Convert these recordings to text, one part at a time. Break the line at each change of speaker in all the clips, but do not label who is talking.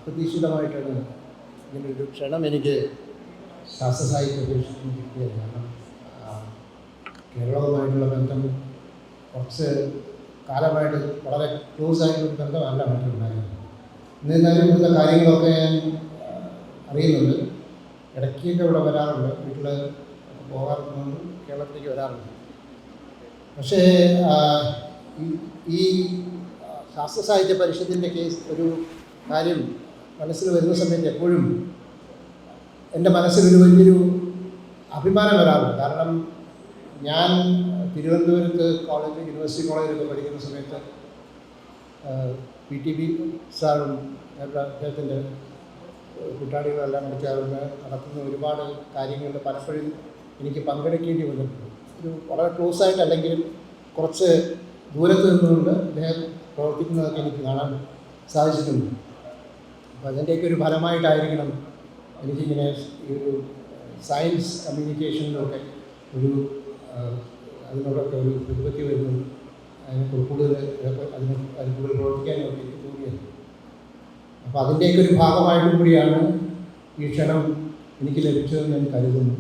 അപ്രതീക്ഷിതമായിട്ടാണ് ഇങ്ങനൊരു ക്ഷണം എനിക്ക് ശാസ്ത്ര സാഹിത്യ പരിഷത്തിന് കിട്ടിയത്. കാരണം കേരളവുമായിട്ടുള്ള ബന്ധം കുറച്ച് കാലമായിട്ട് വളരെ ക്ലോസ് ആയിട്ടുള്ള ബന്ധമല്ല മറ്റുണ്ടായിരുന്നത്. എന്നിരുന്നാലും ഇവിടുത്തെ കാര്യങ്ങളൊക്കെ ഞാൻ അറിയുന്നുണ്ട്. ഇടയ്ക്കൊക്കെ ഇവിടെ വരാറുണ്ട്, വീട്ടിൽ പോകാറുണ്ട്, കേരളത്തിലേക്ക് വരാറുണ്ട്. പക്ഷേ ഈ ശാസ്ത്ര സാഹിത്യ പരിഷത്തിൻ്റെ ഒരു കാര്യം മനസ്സിൽ വരുന്ന സമയത്ത് എപ്പോഴും എൻ്റെ മനസ്സിലൊരു വലിയൊരു അഭിമാനം വരാറുണ്ട്. കാരണം ഞാൻ തിരുവനന്തപുരത്ത് യൂണിവേഴ്സിറ്റി കോളേജിലൊക്കെ പഠിക്കുന്ന സമയത്ത് PTB സാറും അദ്ദേഹത്തിൻ്റെ കൂട്ടാളികളെല്ലാം കൂടി ചേർന്ന് നടത്തുന്ന ഒരുപാട് കാര്യങ്ങളിൽ പലപ്പോഴും എനിക്ക് പങ്കെടുക്കേണ്ടി വന്നിട്ടുണ്ട്. ഒരു വളരെ ക്ലോസ് ആയിട്ടല്ലെങ്കിലും കുറച്ച് ദൂരത്ത് നിന്നുകൊണ്ട് അദ്ദേഹം പ്രവർത്തിക്കുന്നതൊക്കെ എനിക്ക് കാണാൻ സാധിച്ചിട്ടുണ്ട്. അപ്പോൾ അതിൻ്റെയൊക്കെ ഒരു ഫലമായിട്ടായിരിക്കണം എനിക്കിങ്ങനെ ഈ ഒരു സയൻസ് കമ്മ്യൂണിക്കേഷനിലൊക്കെ അതിനോടൊക്കെ ഒരു പ്രതിപത്തി വരുന്നു, അതിനെ കൂടുതൽ അതിന് കൂടുതൽ പ്രവർത്തിക്കാനൊക്കെ എനിക്ക് തോന്നിയത്. അപ്പോൾ അതിൻ്റെയൊക്കെ ഒരു ഭാഗമായിട്ടും കൂടിയാണ് ഈ ക്ഷണം എനിക്ക് ലഭിച്ചതെന്ന് ഞാൻ കരുതുന്നു.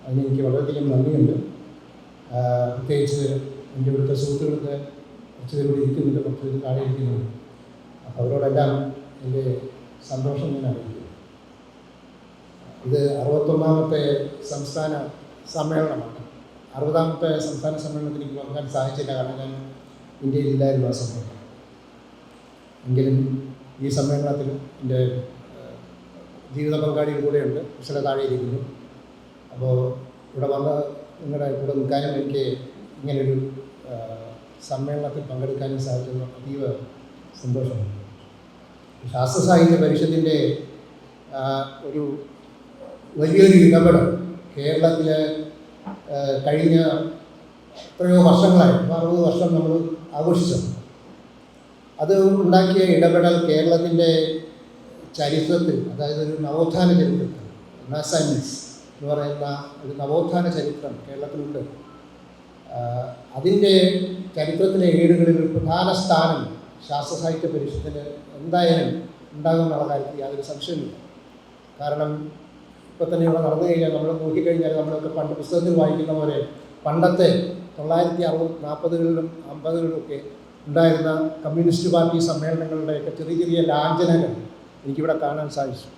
അതിനെനിക്ക് വളരെയധികം നന്ദിയുണ്ട്. പ്രത്യേകിച്ച് എൻ്റെ ഇവിടുത്തെ സുഹൃത്തുക്കൾക്ക് കുറച്ച് പേരോട് ഇരിക്കുന്നുണ്ട്, കുറച്ച് പേര് താഴെ ഇരിക്കുന്നുണ്ട്. അപ്പോൾ അവരോടെല്ലാം എൻ്റെ സന്തോഷം ഞാൻ അറിയിക്കുന്നു. ഇത് 61ാമത്തെ സംസ്ഥാന സമ്മേളനമാണ്. 60ാമത്തെ സംസ്ഥാന സമ്മേളനത്തിൽ എനിക്ക് പങ്കെടുക്കാൻ സാധിച്ചില്ല, കാരണം ഞാൻ ഇന്ത്യയിലില്ലായിരുന്നു ആ സമയത്ത്. എങ്കിലും ഈ സമ്മേളനത്തിൽ എൻ്റെ ജീവിത പങ്കാളികൾ കൂടെയുണ്ട്, കുശല താഴെ ഇരിക്കുന്നു. അപ്പോൾ ഇവിടെ വന്ന് നിങ്ങളുടെ കൂടെ നിൽക്കാനും എനിക്ക് ഇങ്ങനൊരു സമ്മേളനത്തിൽ പങ്കെടുക്കാനും സാധിച്ചത് അതീവ സന്തോഷമുണ്ട്. ശാസ്ത്ര സാഹിത്യ പരിഷത്തിൻ്റെ ഒരു വലിയൊരു ഇടപെടൽ കേരളത്തിൽ കഴിഞ്ഞ എത്രയോ വർഷങ്ങളായി, 60 വർഷം നമ്മൾ ആഘോഷിച്ചത്. അത് ഉണ്ടാക്കിയ ഇടപെടൽ കേരളത്തിൻ്റെ ചരിത്രത്തിൽ, അതായത് ഒരു നവോത്ഥാന ചരിത്രത്തിൽ, റെനസാൻസ് എന്ന് പറയുന്ന ഒരു നവോത്ഥാന ചരിത്രം കേരളത്തിലുണ്ട്. അതിൻ്റെ ചരിത്രത്തിലെ ഏടുകളിൽ ഒരു പ്രധാന സ്ഥാനം ശാസ്ത്ര സാഹിത്യ പരിഷത്തിന് എന്തായാലും ഉണ്ടാകുമെന്നുള്ള കാര്യത്തിൽ യാതൊരു സംശയമില്ല. കാരണം ഇപ്പോൾ തന്നെ ഇവിടെ നടന്നു കഴിഞ്ഞാൽ നമ്മൾ നോക്കിക്കഴിഞ്ഞാൽ നമ്മളൊക്കെ പണ്ട് പുസ്തകത്തിൽ വായിക്കുന്ന പോലെ പണ്ടത്തെ 1940കളിലും 50കളിലുമൊക്കെ ഉണ്ടായിരുന്ന കമ്മ്യൂണിസ്റ്റ് പാർട്ടി സമ്മേളനങ്ങളുടെയൊക്കെ ചെറിയ ചെറിയ ലാഞ്ചനകൾ എനിക്കിവിടെ കാണാൻ സാധിച്ചു.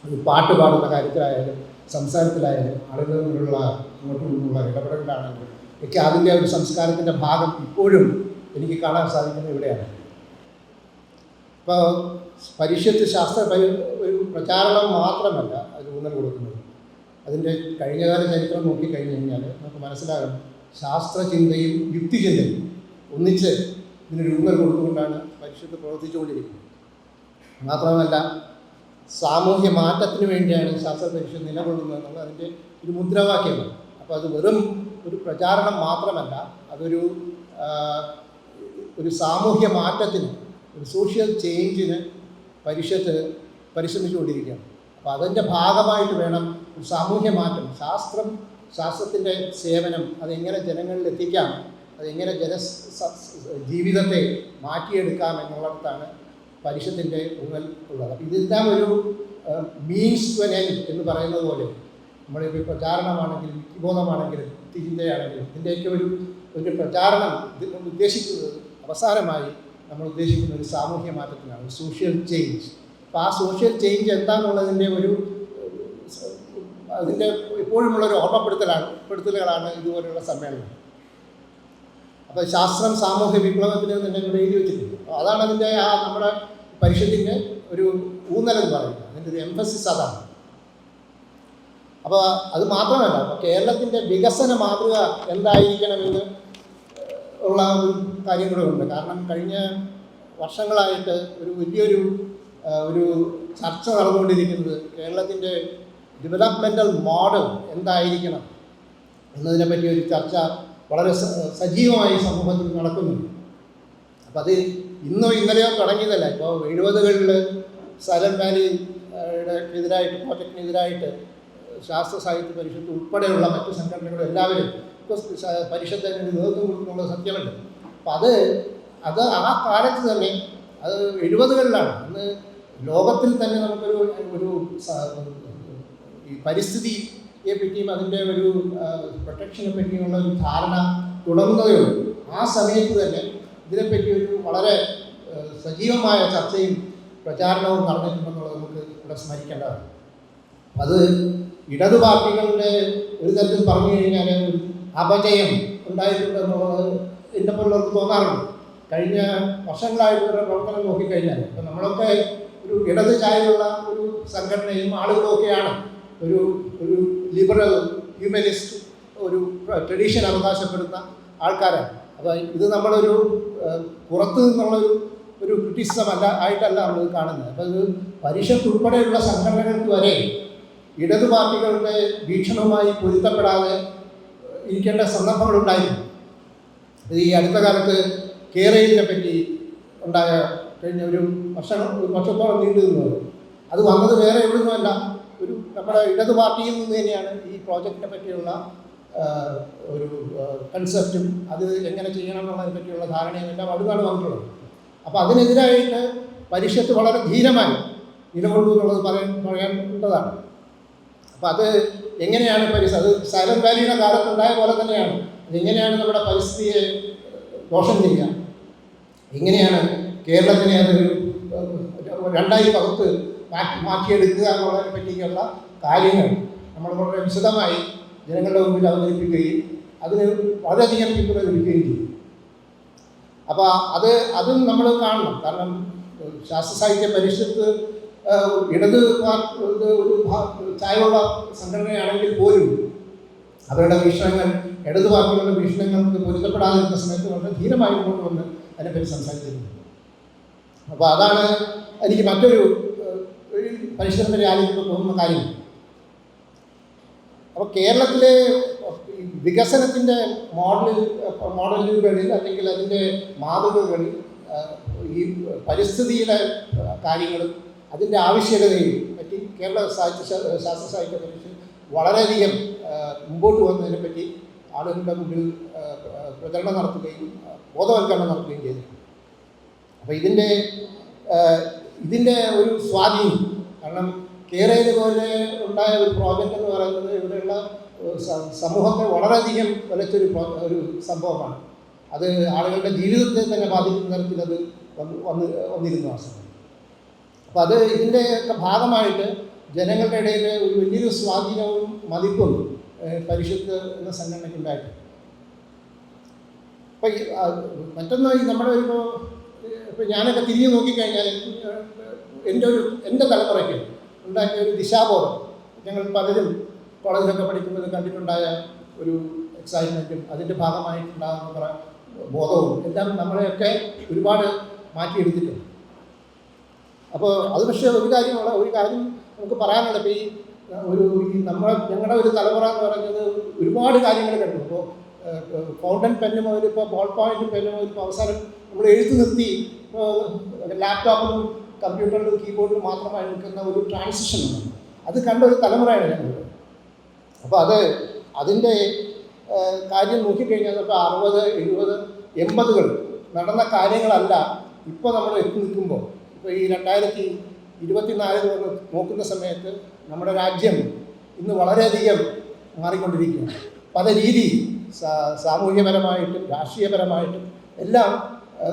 അത് പാട്ട് പാടുന്ന കാര്യത്തിലായാലും സംസാരത്തിലായാലും ആളുകളിൽ നിന്നുള്ള അങ്ങോട്ടും നിന്നുള്ള ഇടപെടലിലാണെങ്കിലും ഒക്കെ അതിൻ്റെ ഒരു സംസ്കാരത്തിൻ്റെ ഭാഗം ഇപ്പോഴും എനിക്ക് കാണാൻ സാധിക്കുന്നത് ഇവിടെയാണ്. ഇപ്പോൾ പരിഷത്ത് ഒരു പ്രചാരണം മാത്രമല്ല അത് ഊന്നൽ കൊടുക്കുന്നത്. അതിൻ്റെ കഴിഞ്ഞകാല ചരിത്രം നോക്കിക്കഴിഞ്ഞ് കഴിഞ്ഞാൽ നമുക്ക് മനസ്സിലാകും, ശാസ്ത്രചിന്തയും യുക്തിചിന്തയും ഒന്നിച്ച് ഇതിനൊരു ഊന്നൽ കൊടുത്തുകൊണ്ടാണ് പരിഷത്ത് പ്രവർത്തിച്ചുകൊണ്ടിരിക്കുന്നത്. മാത്രമല്ല സാമൂഹ്യ മാറ്റത്തിന് വേണ്ടിയാണ് ശാസ്ത്ര പരിഷത്ത് നിലകൊള്ളുന്നത് എന്നുള്ളത് അതിൻ്റെ ഒരു മുദ്രാവാക്യമാണ്. അപ്പോൾ അത് വെറും ഒരു പ്രചാരണം മാത്രമല്ല, അതൊരു സാമൂഹ്യ മാറ്റത്തിന്, ഒരു സോഷ്യൽ ചേഞ്ചിന് പരിഷത്ത് പരിശ്രമിച്ചുകൊണ്ടിരിക്കുകയാണ്. അപ്പോൾ അതിൻ്റെ ഭാഗമായിട്ട് വേണം ഒരു സാമൂഹ്യ മാറ്റം, ശാസ്ത്രത്തിൻ്റെ സേവനം അതെങ്ങനെ ജനങ്ങളിൽ എത്തിക്കാം, അതെങ്ങനെ ജീവിതത്തെ മാറ്റിയെടുക്കാം എന്നുള്ളിടത്താണ് പരിഷത്തിൻ്റെ ഊന്നൽ ഉള്ളത്. അപ്പോൾ ഇതെല്ലാം ഒരു മീൻസ് ടു എൻ എൻഡ് എന്ന് പറയുന്നത് പോലെ നമ്മളിപ്പോൾ പ്രചാരണമാണെങ്കിലും യുക്തിബോധമാണെങ്കിലും യുക്തിചിന്തയാണെങ്കിലും ഇതിൻ്റെയൊക്കെ ഒരു പ്രചാരണം ഉദ്ദേശിക്കുന്നത് അവസാനമായി നമ്മൾ ഉദ്ദേശിക്കുന്ന ഒരു സാമൂഹ്യ മാറ്റത്തിനാണ്, ഒരു സോഷ്യൽ ചേഞ്ച്. അപ്പോൾ ആ സോഷ്യൽ ചേഞ്ച് എന്താണെന്നുള്ളതിൻ്റെ അതിൻ്റെ എപ്പോഴുമുള്ളൊരു ഓർമ്മപ്പെടുത്തലുകളാണ് ഇതുപോലെയുള്ള സമ്മേളനം. അപ്പോൾ ശാസ്ത്രം സാമൂഹ്യ വിപ്ലവത്തിന് തന്നെ ഇവിടെ എഴുതി വെച്ചിട്ടുണ്ട്. അതാണ് അതിൻ്റെ നമ്മുടെ പരിഷത്തിൻ്റെ ഒരു ഊന്നലെന്ന് പറയുന്നത്, അതിൻ്റെ ഒരു എംഫസിസ് അതാണ്. അപ്പോൾ അത് മാത്രമല്ല, അപ്പോൾ കേരളത്തിൻ്റെ വികസന മാതൃക എന്തായിരിക്കണമെന്ന് ഉള്ള ഒരു കാര്യം കൂടെ ഉണ്ട്. കാരണം കഴിഞ്ഞ വർഷങ്ങളായിട്ട് വലിയൊരു ചർച്ച നടന്നുകൊണ്ടിരിക്കുന്നത് കേരളത്തിൻ്റെ ഡെവലപ്മെൻ്റൽ മോഡൽ എന്തായിരിക്കണം എന്നതിനെപ്പറ്റി ഒരു ചർച്ച വളരെ സജീവമായി സമൂഹത്തിൽ നടക്കുന്നുണ്ട്. അപ്പോൾ അത് ഇന്നോ ഇന്നലെയോ തുടങ്ങിയതല്ല. ഇപ്പോൾ 70കളിൽ സൈലന്റ് വാലിയുടെ എതിരായിട്ട്, പ്രോജക്റ്റിനെതിരായിട്ട് ശാസ്ത്ര സാഹിത്യ പരിഷത്ത് ഉൾപ്പെടെയുള്ള മറ്റു സംഘടനകളും എല്ലാവരും പരിഷത്തിന് നേതൃത്വം കൊടുക്കുന്നുള്ള സത്യമല്ല. അപ്പം അത് ആ കാലത്ത് തന്നെ, അത് 70കളിലാണ്, അന്ന് ലോകത്തിൽ തന്നെ നമുക്കൊരു ഒരു ഈ പരിസ്ഥിതിയെ പറ്റിയും അതിൻ്റെ ഒരു പ്രൊട്ടക്ഷനെ പറ്റിയുള്ള ഒരു ധാരണ തുടങ്ങുന്നതേ ഉള്ളൂ. ആ സമയത്ത് തന്നെ ഇതിനെപ്പറ്റി ഒരു വളരെ സജീവമായ ചർച്ചയും പ്രചാരണവും നടന്നിട്ടുണ്ടെന്നുള്ളത് നമുക്ക് ഇവിടെ സ്മരിക്കേണ്ടതാണ്. അത് ഇടതു പാർട്ടികളുടെ ഒരു തരത്തിൽ പറഞ്ഞു കഴിഞ്ഞാൽ ഒരു അപജയം ഉണ്ടായിട്ടുണ്ടെന്നുള്ളത് എന്നെ പോലുള്ളവർക്ക് തോന്നാറുണ്ട്. കഴിഞ്ഞ വർഷങ്ങളായിട്ടുള്ള പ്രവർത്തനം നോക്കിക്കഴിഞ്ഞാൽ ഇപ്പം നമ്മളൊക്കെ ഒരു ഇടത് ചായലുള്ള ഒരു സംഘടനയും ആളുകളൊക്കെയാണ്, ഒരു ഒരു ലിബറൽ ഹ്യൂമനിസ്റ്റ് ഒരു ട്രഡീഷൻ അവകാശപ്പെടുന്ന ആൾക്കാരാണ്. അപ്പോൾ ഇത് നമ്മളൊരു പുറത്തു നിന്നുള്ളൊരു ഒരു ക്രിറ്റിസിസം ആയിട്ടല്ല നമ്മൾ കാണുന്നത്. അപ്പോൾ ഇത് പരിഷത്ത് ഉൾപ്പെടെയുള്ള സംഘടനകൾക്ക് വരെ ഇടതു പാർട്ടികളുടെ വീക്ഷണവുമായി പൊരുത്തപ്പെടാതെ ഇരിക്കേണ്ട സന്ദർഭങ്ങളുണ്ടായിരുന്നു. ഈ അടുത്ത കാലത്ത് കേരളത്തിനെ പറ്റി ഉണ്ടായ കഴിഞ്ഞ ഒരു വർഷത്തോളം നീണ്ടു നിന്നത്, അത് വന്നത് വേറെ എവിടുന്നുമല്ല, ഒരു നമ്മുടെ ഇടതു പാർട്ടിയിൽ നിന്ന് തന്നെയാണ് ഈ പ്രോജക്റ്റിനെ പറ്റിയുള്ള ഒരു കൺസെപ്റ്റും അത് എങ്ങനെ ചെയ്യണം എന്നുള്ളതിനെ പറ്റിയുള്ള ധാരണയും എല്ലാം അവിടുന്നാണ് വന്നിട്ടുള്ളത്. അപ്പോൾ അതിനെതിരായിട്ട് പരിഷത്ത് വളരെ ധീരമായി നിലകൊണ്ടു എന്നുള്ളത് പറയേണ്ടതാണ്. അപ്പോൾ അത് എങ്ങനെയാണ് അത് സൈലന്റ് വാലിയുടെ കാലത്തുണ്ടായ പോലെ തന്നെയാണ്. അതെങ്ങനെയാണ് നമ്മുടെ പരിസ്ഥിതിയെ ദോഷം ചെയ്യുക, എങ്ങനെയാണ് കേരളത്തിനെ അതൊരു രണ്ടായി പകുത്ത് മാറ്റിയെടുക്കുക എന്നുള്ളതിനെ പറ്റിയുള്ള കാര്യങ്ങൾ നമ്മൾ വളരെ വിശദമായി ജനങ്ങളുടെ മുമ്പിൽ അവതരിപ്പിക്കുകയും അതിന് വളരെയധികം പിന്തുണ ലഭിക്കുകയും ചെയ്യും. അപ്പോൾ അതും നമ്മൾ കാണണം. കാരണം ശാസ്ത്ര സാഹിത്യ പരിഷത്ത് ഇടത് ഒരു ചായവുള്ള സംഘടനയാണെങ്കിൽ പോലും അവരുടെ വീക്ഷണങ്ങൾ ഇടതു പാർട്ടികളുടെ വീക്ഷണങ്ങൾക്ക് പൊരുത്തപ്പെടാതിരുന്ന സമയത്ത് വളരെ ധീരമായി കൊണ്ടുവന്ന് അതിനെപ്പറ്റി സംസാരിച്ചിരുന്നു. അപ്പോൾ അതാണ് എനിക്ക് മറ്റൊരു പരിഷ്കരണ റാലിക്ക് തോന്നുന്ന കാര്യം. അപ്പോൾ കേരളത്തിലെ വികസനത്തിൻ്റെ മോഡലുകളിൽ അല്ലെങ്കിൽ അതിൻ്റെ മാതൃകകളിൽ ഈ പരിസ്ഥിതിയുടെ കാര്യങ്ങളും അതിൻ്റെ ആവശ്യകതയും പറ്റി കേരള ശാസ്ത്ര സാഹിത്യ പരിഷത്ത് വളരെയധികം മുമ്പോട്ട് വന്നതിനെപ്പറ്റി ആളുകളുടെ മുമ്പിൽ പ്രചരണം നടത്തുകയും ബോധവൽക്കരണം നടത്തുകയും ചെയ്തിട്ടുണ്ട്. അപ്പോൾ ഇതിൻ്റെ ഒരു സ്വാധീനം, കാരണം കേരളയിൽ പോലെ ഉണ്ടായ ഒരു പ്രോജക്റ്റ് എന്ന് പറയുന്നത് ഇവിടെയുള്ള സമൂഹത്തെ വളരെയധികം വലച്ചൊരു ഒരു സംഭവമാണ്. അത് ആളുകളുടെ ജീവിതത്തെ തന്നെ ബാധിക്കുന്ന തരത്തിൽ അത് വന്നിരുന്നു ആ സമയം. അപ്പോൾ അത് ഇതിൻ്റെയൊക്കെ ഭാഗമായിട്ട് ജനങ്ങളുടെ ഇടയിൽ ഒരു വലിയൊരു സ്വാധീനവും മതിപ്പും പരിഷത്ത് എന്ന സംഘടനയ്ക്ക് ഉണ്ടായിട്ടുണ്ട്. അപ്പോൾ മറ്റൊന്ന് നമ്മുടെ ഇപ്പോൾ ഞാനൊക്കെ തിരിഞ്ഞു നോക്കിക്കഴിഞ്ഞാൽ എൻ്റെ തലമുറയ്ക്ക് ഉണ്ടാക്കിയ ഒരു ദിശാബോധം, ഞങ്ങൾ പലരും കോളേജിലൊക്കെ പഠിക്കുന്നത് കണ്ടിട്ടുണ്ടായ ഒരു എക്സൈറ്റ്മെൻറ്റും അതിൻ്റെ ഭാഗമായിട്ടുണ്ടാകുന്ന ബോധവും എല്ലാം നമ്മളെയൊക്കെ ഒരുപാട് മാറ്റിയെടുത്തിട്ടുണ്ട്. അപ്പോൾ അത് പക്ഷേ ഒരു കാര്യം നമുക്ക് പറയാനുള്ളത്, ഇപ്പോൾ ഞങ്ങളുടെ ഒരു തലമുറ എന്ന് പറയുന്നത് ഒരുപാട് കാര്യങ്ങൾ കണ്ടു. ഇപ്പോൾ ഫൗണ്ടൻ പെന്ന് മുതൽ ഇപ്പോൾ ബോൾ പോയിന്റ് പെന്ന് മുതൽ ഇപ്പോൾ അവസാനം നമ്മൾ എഴുത്ത് നിർത്തി ലാപ്ടോപ്പിലും കമ്പ്യൂട്ടറിലും കീബോർഡിലും മാത്രമായി നിൽക്കുന്ന ഒരു ട്രാൻസിഷൻ ഉണ്ട്. അത് കണ്ട ഒരു തലമുറയാണ് ഞങ്ങൾ. അപ്പോൾ അതിൻ്റെ കാര്യം നോക്കിക്കഴിഞ്ഞാൽ ഇപ്പോൾ 60, 70, 80 നടന്ന കാര്യങ്ങളല്ല ഇപ്പോൾ നമ്മൾ എത്തി നിൽക്കുമ്പോൾ. ഇപ്പോൾ ഈ 2024 നോക്കുന്ന സമയത്ത് നമ്മുടെ രാജ്യം ഇന്ന് വളരെയധികം മാറിക്കൊണ്ടിരിക്കുകയാണ്. പല രീതി സാമൂഹ്യപരമായിട്ടും രാഷ്ട്രീയപരമായിട്ടും എല്ലാം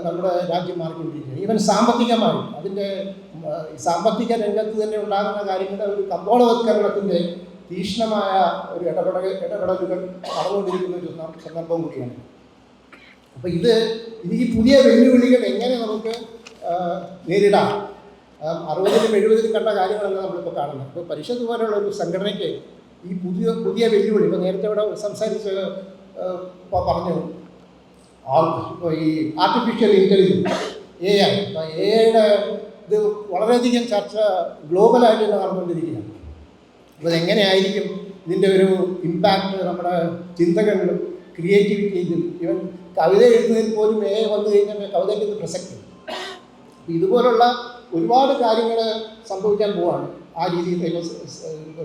നമ്മുടെ രാജ്യം മാറിക്കൊണ്ടിരിക്കുകയാണ്. ഈവൻ സാമ്പത്തികമായി അതിൻ്റെ സാമ്പത്തിക രംഗത്ത് തന്നെ ഉണ്ടാകുന്ന കാര്യങ്ങളുടെ ഒരു കമ്പോളവൽക്കരണത്തിൻ്റെ തീക്ഷ്ണമായ ഒരു ഇടപെടലുകൾ നടന്നുകൊണ്ടിരിക്കുന്ന ഒരു സന്ദർഭം കൂടിയാണ്. അപ്പോൾ ഈ പുതിയ വെല്ലുവിളികൾ എങ്ങനെ നമുക്ക് നേരിടാം? 60-ലും 70-ലും കണ്ട കാര്യങ്ങളല്ല നമ്മളിപ്പോൾ കാണുന്നത്. ഇപ്പോൾ പരിഷത്ത് പോലുള്ള ഒരു സംഘടനയ്ക്ക് ഈ പുതിയ വെല്ലുവിളി, ഇപ്പോൾ നേരത്തെ ഇവിടെ സംസാരിച്ച് പറഞ്ഞു, ഇപ്പോൾ ഈ ആർട്ടിഫിഷ്യൽ ഇൻ്റലിജൻസ് AI, ഇപ്പോൾ AIയുടെ ഇത് വളരെയധികം ചർച്ച ഗ്ലോബലായിട്ട് തന്നെ നടന്നുകൊണ്ടിരിക്കുകയാണ്. അപ്പോൾ ഇതെങ്ങനെയായിരിക്കും ഇതിൻ്റെ ഒരു ഇമ്പാക്റ്റ് നമ്മുടെ ചിന്തകളിലും ക്രിയേറ്റിവിറ്റിയിലും, ഈവൻ കവിത എഴുതുന്നതിൽ പോലും AI വന്നു കഴിഞ്ഞാൽ കവിതയ്ക്ക് ഇത് പ്രസക്തി. ഇതുപോലുള്ള ഒരുപാട് കാര്യങ്ങൾ സംഭവിക്കാൻ പോവാണ്. ആ രീതിയിൽ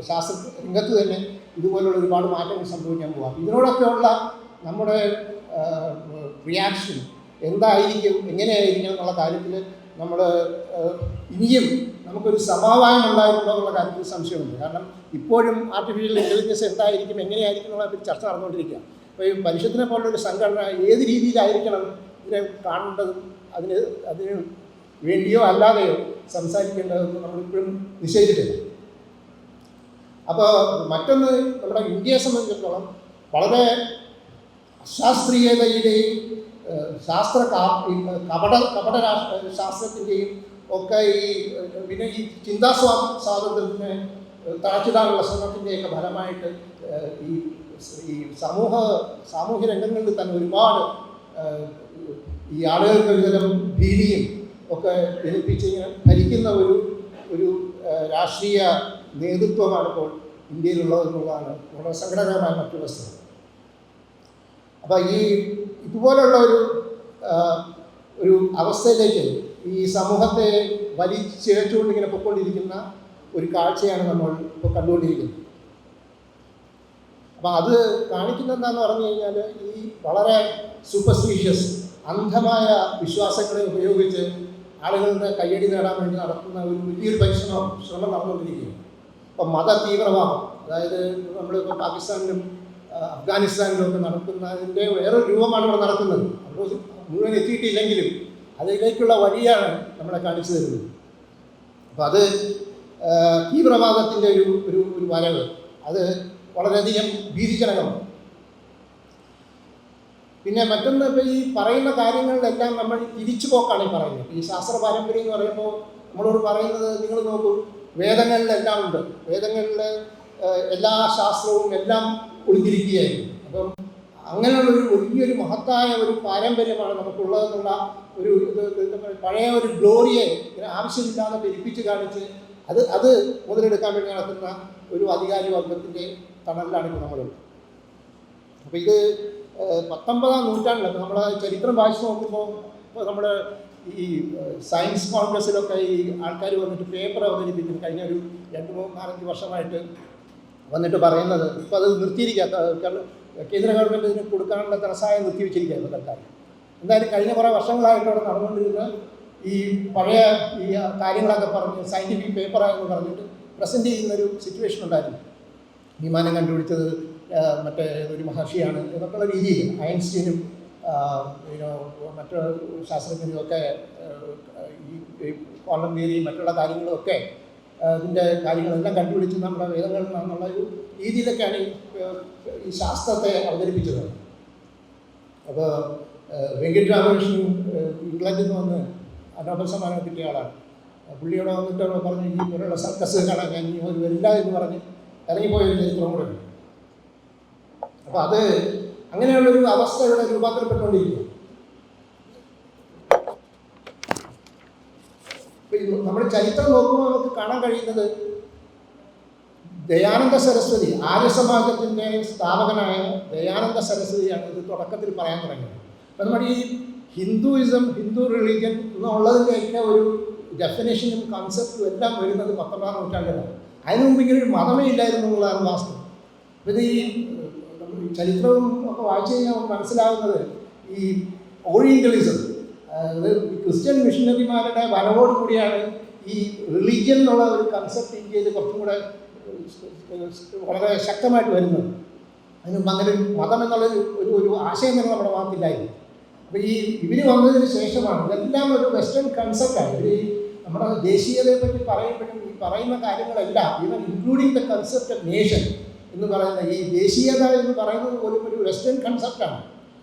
ശാസ്ത്ര രംഗത്ത് തന്നെ ഇതുപോലുള്ള ഒരുപാട് മാറ്റങ്ങൾ സംഭവിക്കാൻ പോവാം. ഇതിനോടൊക്കെയുള്ള നമ്മുടെ റിയാക്ഷൻ എന്തായിരിക്കും, എങ്ങനെയായിരിക്കും എന്നുള്ള കാര്യത്തിൽ നമ്മൾ ഇനിയും നമുക്കൊരു സമവായം ഉണ്ടായിട്ടുണ്ടോ എന്നുള്ള കാര്യത്തിൽ സംശയമുണ്ട്. കാരണം ഇപ്പോഴും ആർട്ടിഫിഷ്യൽ ഇൻ്റലിജൻസ് എന്തായിരിക്കും, എങ്ങനെയായിരിക്കും എന്നുള്ള ഒരു ചർച്ച നടന്നുകൊണ്ടിരിക്കുക. അപ്പോൾ ഈ പരിഷത്തിനെ പോലുള്ളൊരു സംഘടന ഏത് രീതിയിലായിരിക്കണം ഇതിനെ കാണേണ്ടതും അതിന് വേണ്ടിയോ അല്ലാതെയോ സംസാരിക്കേണ്ടതെന്ന് നമ്മളിപ്പോഴും നിശ്ചയിച്ചിട്ടില്ല. അപ്പോൾ മറ്റൊന്ന്, നമ്മുടെ ഇന്ത്യയെ സംബന്ധിച്ചിടത്തോളം വളരെ അശാസ്ത്രീയതയുടെയും കപട ശാസ്ത്രത്തിൻ്റെയും ഒക്കെ ഈ ചിന്താ സ്വാതന്ത്ര്യത്തിനെ തളച്ചിടാനുള്ള ശ്രമത്തിൻ്റെയൊക്കെ ഫലമായിട്ട് ഈ സാമൂഹ്യ രംഗങ്ങളിൽ തന്നെ ഒരുപാട് ഈ ആളുകൾക്ക് ഒരുതരം ഭീതിയും ഒക്കെ ജനിപ്പിച്ച് ഇങ്ങനെ ഭരിക്കുന്ന ഒരു രാഷ്ട്രീയ നേതൃത്വമാണ് ഇപ്പോൾ ഇന്ത്യയിലുള്ളതെന്നുള്ളതാണ് വളരെ സങ്കടകരമായ മറ്റൊരു വസ്തുത. അപ്പോൾ ഇതുപോലുള്ള ഒരു അവസ്ഥയിലേക്ക് ഈ സമൂഹത്തെ വലിച്ചിഴച്ചുകൊണ്ട് ഇങ്ങനെ പൊയ്ക്കൊണ്ടിരിക്കുന്ന ഒരു കാഴ്ചയാണ് നമ്മൾ ഇപ്പോൾ കണ്ടുകൊണ്ടിരിക്കുന്നത്. അപ്പോൾ അത് കാണിക്കുന്നത് എന്താണെന്ന് പറഞ്ഞു കഴിഞ്ഞാൽ, ഈ വളരെ സൂപ്പർസ്റ്റീഷ്യസ് അന്ധമായ വിശ്വാസങ്ങളെ ഉപയോഗിച്ച് ആളുകളുടെ കയ്യടി നേടാൻ വേണ്ടി നടത്തുന്ന ഒരു വലിയൊരു ശ്രമം നടന്നുകൊണ്ടിരിക്കുകയാണ്. ഇപ്പം മത തീവ്രവാദം, അതായത് നമ്മളിപ്പോൾ പാകിസ്ഥാനിലും അഫ്ഗാനിസ്ഥാനിലും ഒക്കെ നടക്കുന്നതിൻ്റെ വേറൊരു രൂപമാണ് ഇവിടെ നടക്കുന്നത്. അപ്പോൾ മുഴുവൻ എത്തിയിട്ടില്ലെങ്കിലും അതിലേക്കുള്ള വഴിയാണ് നമ്മളെ കാണിച്ചു തരുന്നത്. അപ്പോൾ അത് തീവ്രവാദത്തിൻ്റെ ഒരു വരവ്, അത് വളരെയധികം ഭീതിജനകമാണ്. പിന്നെ മറ്റൊന്ന്, ഇപ്പോൾ ഈ പറയുന്ന കാര്യങ്ങളിലെല്ലാം നമ്മൾ തിരിച്ചു പോക്കാണ് ഈ പറയുന്നത്. ഈ ശാസ്ത്ര പാരമ്പര്യം എന്ന് പറയുമ്പോൾ നമ്മളോട് പറയുന്നത്, നിങ്ങൾ നോക്കൂ, വേദങ്ങളിലെല്ലാം ഉണ്ട്, വേദങ്ങളിൽ എല്ലാ ശാസ്ത്രവും എല്ലാം ഒളിഞ്ഞിരിക്കുകയായിരുന്നു. അപ്പം അങ്ങനെയുള്ളൊരു വലിയൊരു മഹത്തായ ഒരു പാരമ്പര്യമാണ് നമുക്കുള്ളതെന്നുള്ള ഒരു പഴയ ഒരു ഗ്ലോറിയെ ആവശ്യമില്ലാതെ പെരുപ്പിച്ച് കാണിച്ച് അത് മുതലെടുക്കാൻ വേണ്ടി നടത്തുന്ന ഒരു അധികാരി വർഗത്തിൻ്റെ തണലിലാണ് ഇപ്പോൾ നമ്മളുള്ളത്. അപ്പോൾ ഇത് 19-ാം നൂറ്റാണ്ടിൽ നമ്മൾ ചരിത്രം വായിച്ച് നോക്കുമ്പോൾ, ഇപ്പോൾ നമ്മൾ ഈ സയൻസ് കോൺഗ്രസ്സിലൊക്കെ ഈ ആൾക്കാർ വന്നിട്ട് പേപ്പർ അവതരിപ്പിക്കുന്നു. കഴിഞ്ഞ ഒരു 2-3-4-5 വർഷമായിട്ട് വന്നിട്ട് പറയുന്നത്, ഇപ്പോൾ അത് നിർത്തിയിരിക്കുക, കേന്ദ്ര ഗവൺമെൻറ് ഇതിന് കൊടുക്കാനുള്ള ധനസഹായം നിർത്തിവെച്ചിരിക്കുകയാണ് സർക്കാർ. എന്തായാലും കഴിഞ്ഞ കുറേ വർഷങ്ങളായിട്ട് അവിടെ നടന്നുകൊണ്ടിരുന്ന ഈ പഴയ ഈ കാര്യങ്ങളൊക്കെ പറഞ്ഞ് സയൻറ്റിഫിക് പേപ്പറായെന്ന് പറഞ്ഞിട്ട് പ്രസൻറ്റ് ചെയ്യുന്നൊരു സിറ്റുവേഷൻ ഉണ്ടായിരുന്നു. വിമാനം കണ്ടുപിടിച്ചത് മറ്റേ ഒരു മഹർഷിയാണ് എന്നൊക്കെയുള്ള രീതിയിൽ ഐൻസ്റ്റീനും മറ്റു ശാസ്ത്രജ്ഞരും ഒക്കെ ഈ ക്വാണ്ടം തിയറിയും മറ്റുള്ള കാര്യങ്ങളുമൊക്കെ ഇതിൻ്റെ കാര്യങ്ങളെല്ലാം കണ്ടുപിടിച്ച് നമ്മുടെ വേദങ്ങളിൽ നിന്നുള്ള ഒരു രീതിയിലൊക്കെയാണ് ഈ ശാസ്ത്രത്തെ അവതരിപ്പിച്ചത്. അപ്പോൾ വെങ്കിട്ടരാമകൃഷ്ണൻ ഇംഗ്ലണ്ടിൽ നിന്ന് വന്ന് നോബൽ സമ്മാനം കിട്ടിയ ആളാണ്. പുള്ളിയോടെ വന്നിട്ട് പറഞ്ഞ് ഈ പോലുള്ള സർക്കസ് കാണാൻ ഞാൻ ഇനി വരില്ല എന്ന് പറഞ്ഞ് ഇറങ്ങിപ്പോയൊരു ചരിത്രം കൂടെ ഉണ്ട്. അപ്പോൾ അത് അങ്ങനെയുള്ളൊരു അവസ്ഥ ഇവിടെ രൂപാന്തരപ്പെട്ടുകൊണ്ടിരിക്കുന്നു. നമ്മൾ ചരിത്രം നോക്കുമ്പോൾ നമുക്ക് കാണാൻ കഴിയുന്നത്, ദയാനന്ദ സരസ്വതി, ആര്യസമാജത്തിൻ്റെ സ്ഥാപകനായ ദയാനന്ദ സരസ്വതിയാണ് ഇത് തുടക്കത്തിൽ പറയാൻ തുടങ്ങിയത്. അപ്പം നമ്മുടെ ഈ ഹിന്ദുയിസം, ഹിന്ദു റിലീജിയൻ എന്നുള്ളതിൻ്റെയൊക്കെ ഒരു ഡെഫിനേഷനും കൺസെപ്റ്റും എല്ലാം വരുന്നത് 19-ാം നൂറ്റാണ്ടിലാണ്. അതിനു മുമ്പ് ഇങ്ങനെ ഒരു മതമേ ഇല്ലായിരുന്നു എന്നുള്ളതാണ് വാസ്തവം. അപ്പോൾ ഈ ചരിത്രവും ഒക്കെ വായിച്ചു കഴിഞ്ഞാൽ മനസ്സിലാവുന്നത്, ഈ ഓറിയൻ്റലിസം, അതായത് ക്രിസ്ത്യൻ മിഷനറിമാരുടെ വരവോട് കൂടിയാണ് ഈ റിലീജിയൻ എന്നുള്ള ഒരു കൺസെപ്റ്റ് ഇന്ത്യയിൽ കുറച്ചും കൂടെ വളരെ ശക്തമായിട്ട് വരുന്നത്. അതിന് മുമ്പ് അങ്ങനെ മതം എന്നുള്ളൊരു ഒരു ആശയം തന്നെ നമ്മുടെ ഭാഗത്തില്ലായിരുന്നു. അപ്പോൾ ഈ ഇവർ വന്നതിന് ശേഷമാണ് ഇതെല്ലാം ഒരു വെസ്റ്റേൺ കൺസെപ്റ്റാണ്. ഇവർ നമ്മുടെ ദേശീയതയെ പറ്റി പറയുമ്പോഴും ഈ പറയുന്ന കാര്യങ്ങളെല്ലാം, even including the concept of nation എന്ന് പറയുന്ന ഈ ദേശീയത എന്ന് പറയുന്നത് പോലും ഒരു വെസ്റ്റേൺ കൺസെപ്റ്റാണ്.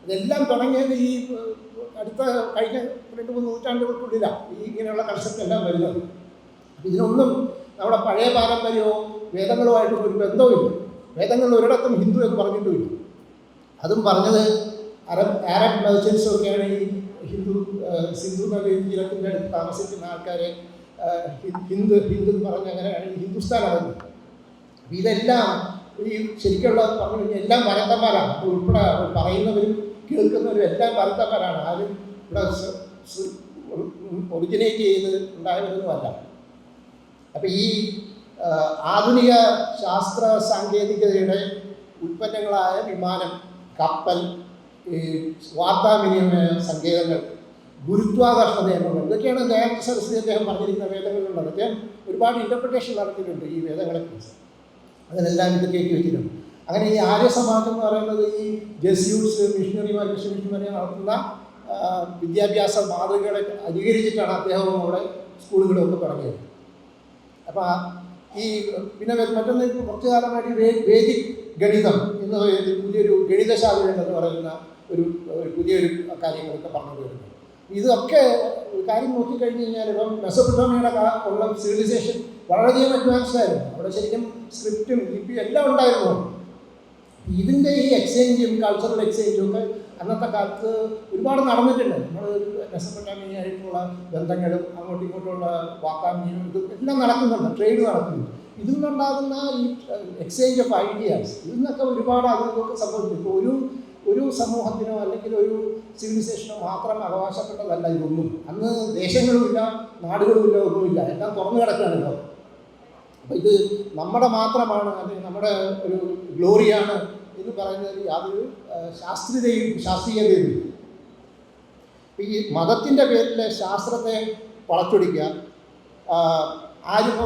ഇതെല്ലാം തുടങ്ങിയത് ഈ അടുത്ത കഴിഞ്ഞ 2-3 നൂറ്റാണ്ടുകൾക്കുള്ളിലാണ് ഈ ഇങ്ങനെയുള്ള കൺസെപ്റ്റ് എല്ലാം വരുന്നത്. ഇതിനൊന്നും നമ്മുടെ പഴയ പാരമ്പര്യമോ വേദങ്ങളുമായിട്ടും ഒരു ബന്ധവുമില്ല. വേദങ്ങളിൽ ഒരിടത്തും ഹിന്ദു എന്ന് പറഞ്ഞിട്ടുമില്ല. അതും പറഞ്ഞത് അറബ് മെർച്ചൻസും ഒക്കെയാണ് ഈ സിന്ധു നദീതീരത്തിൻ്റെ അടുത്ത് താമസിക്കുന്ന ആൾക്കാരെ ഹിന്ദു എന്ന് പറഞ്ഞ് അങ്ങനെയാണ് ഈ ഹിന്ദുസ്ഥാൻ അറിയുന്നത്. അപ്പം ഇതെല്ലാം ഈ ശരിക്കുള്ള പറഞ്ഞു കഴിഞ്ഞാൽ എല്ലാം വരത്തന്മാരാണ്. അപ്പോൾ ഉൾപ്പെടെ പറയുന്നവരും കേൾക്കുന്നവരും എല്ലാം വരത്തന്മാരാണ്. ആരും ഇവിടെ ഒറിജിനേറ്റ് ചെയ്ത് ഉണ്ടായവരൊന്നുമല്ല. അപ്പം ഈ ആധുനിക ശാസ്ത്ര സാങ്കേതികതയുടെ ഉൽപ്പന്നങ്ങളായ വിമാനം, കപ്പൽ, ഈ വാർത്താവിനിമയ സങ്കേതങ്ങൾ, ഗുരുത്വാകർഷണ നിയമങ്ങൾ, ഇതൊക്കെയാണ് ദയാനന്ദ സരസ്വതി അദ്ദേഹം പറഞ്ഞിരിക്കുന്ന വേദങ്ങളിലുള്ളത്. അദ്ദേഹം ഒരുപാട് ഇൻ്റർപ്രിട്ടേഷൻ നടത്തിയിട്ടുണ്ട് ഈ വേദങ്ങളെക്കുറിച്ച്. അതിനെല്ലാം ഇത് കയറ്റി വെച്ചിട്ടുണ്ട്. അങ്ങനെ ഈ ആര്യ സമാജം എന്ന് പറയുന്നത് ഈ ജെസ്യൂട്ട്സ് മിഷണറിമാർ മിഷണറിമാരെ നടത്തുന്ന വിദ്യാഭ്യാസ മാതൃകകളെ അനുകരിച്ചിട്ടാണ് അദ്ദേഹവും അവിടെ സ്കൂളുകളൊക്കെ തുടങ്ങിയത്. അപ്പോൾ ഈ പിന്നെ മറ്റൊന്ന് കുറച്ചു കാലമായിട്ട് വേദിക് ഗണിതം എന്ന പുതിയൊരു ഗണിതശാസ്ത്രമെന്ന് പറയുന്ന ഒരു പുതിയൊരു കാര്യങ്ങളൊക്കെ പറഞ്ഞു വരുന്നത്. ഇതൊക്കെ കാര്യം നോക്കിക്കഴിഞ്ഞ് കഴിഞ്ഞാൽ ഇപ്പം മെസോപ്പൊട്ടേമിയയുടെ ഉള്ള സിവിലൈസേഷൻ വളരെയധികം അഡ്വാൻസ്ഡ് ആയിരുന്നു. അവിടെ ശരിക്കും സ്ക്രിപ്റ്റും ലിപിയും എല്ലാം ഉണ്ടായിരുന്നു. ഇതിൻ്റെ ഈ എക്സ്ചേഞ്ചും കൾച്ചറൽ എക്സ്ചേഞ്ചും ഒക്കെ അന്നത്തെ കാലത്ത് ഒരുപാട് നടന്നിട്ടുണ്ട്. നമ്മൾ മെസോപ്പൊട്ടേമിയയായിട്ടുള്ള ബന്ധങ്ങളും അങ്ങോട്ടും ഇങ്ങോട്ടുള്ള വാക്കാമ്യവും ഇത് എല്ലാം നടക്കുന്നുണ്ട്, ട്രേഡ് നടക്കുന്നുണ്ട്. ഇതിൽ നിന്നുണ്ടാകുന്ന ഈ എക്സ്ചേഞ്ച് ഓഫ് ഐഡിയാസ് ഇതിൽ നിന്നൊക്കെ ഒരുപാട് അതൊക്കെ സംഭവിച്ചു. ഇപ്പോൾ ഒരു സമൂഹത്തിനോ അല്ലെങ്കിൽ ഒരു സിവിലൈസേഷനോ മാത്രം അവകാശപ്പെട്ടതല്ല ഇതൊന്നും. അന്ന് ദേശങ്ങളുമില്ല, നാടുകളുമില്ല, ഒന്നുമില്ല, എല്ലാം തുറന്നു കിടക്കുകയാണല്ലോ. അപ്പോൾ ഇത് നമ്മുടെ മാത്രമാണ്, അല്ലെങ്കിൽ നമ്മുടെ ഒരു ഗ്ലോറിയാണ് എന്ന് പറയുന്നതിൽ യാതൊരു ശാസ്ത്രീയതയും. ഈ മതത്തിൻ്റെ പേരിൽ ശാസ്ത്രത്തെ വളച്ചൊടിക്കുക.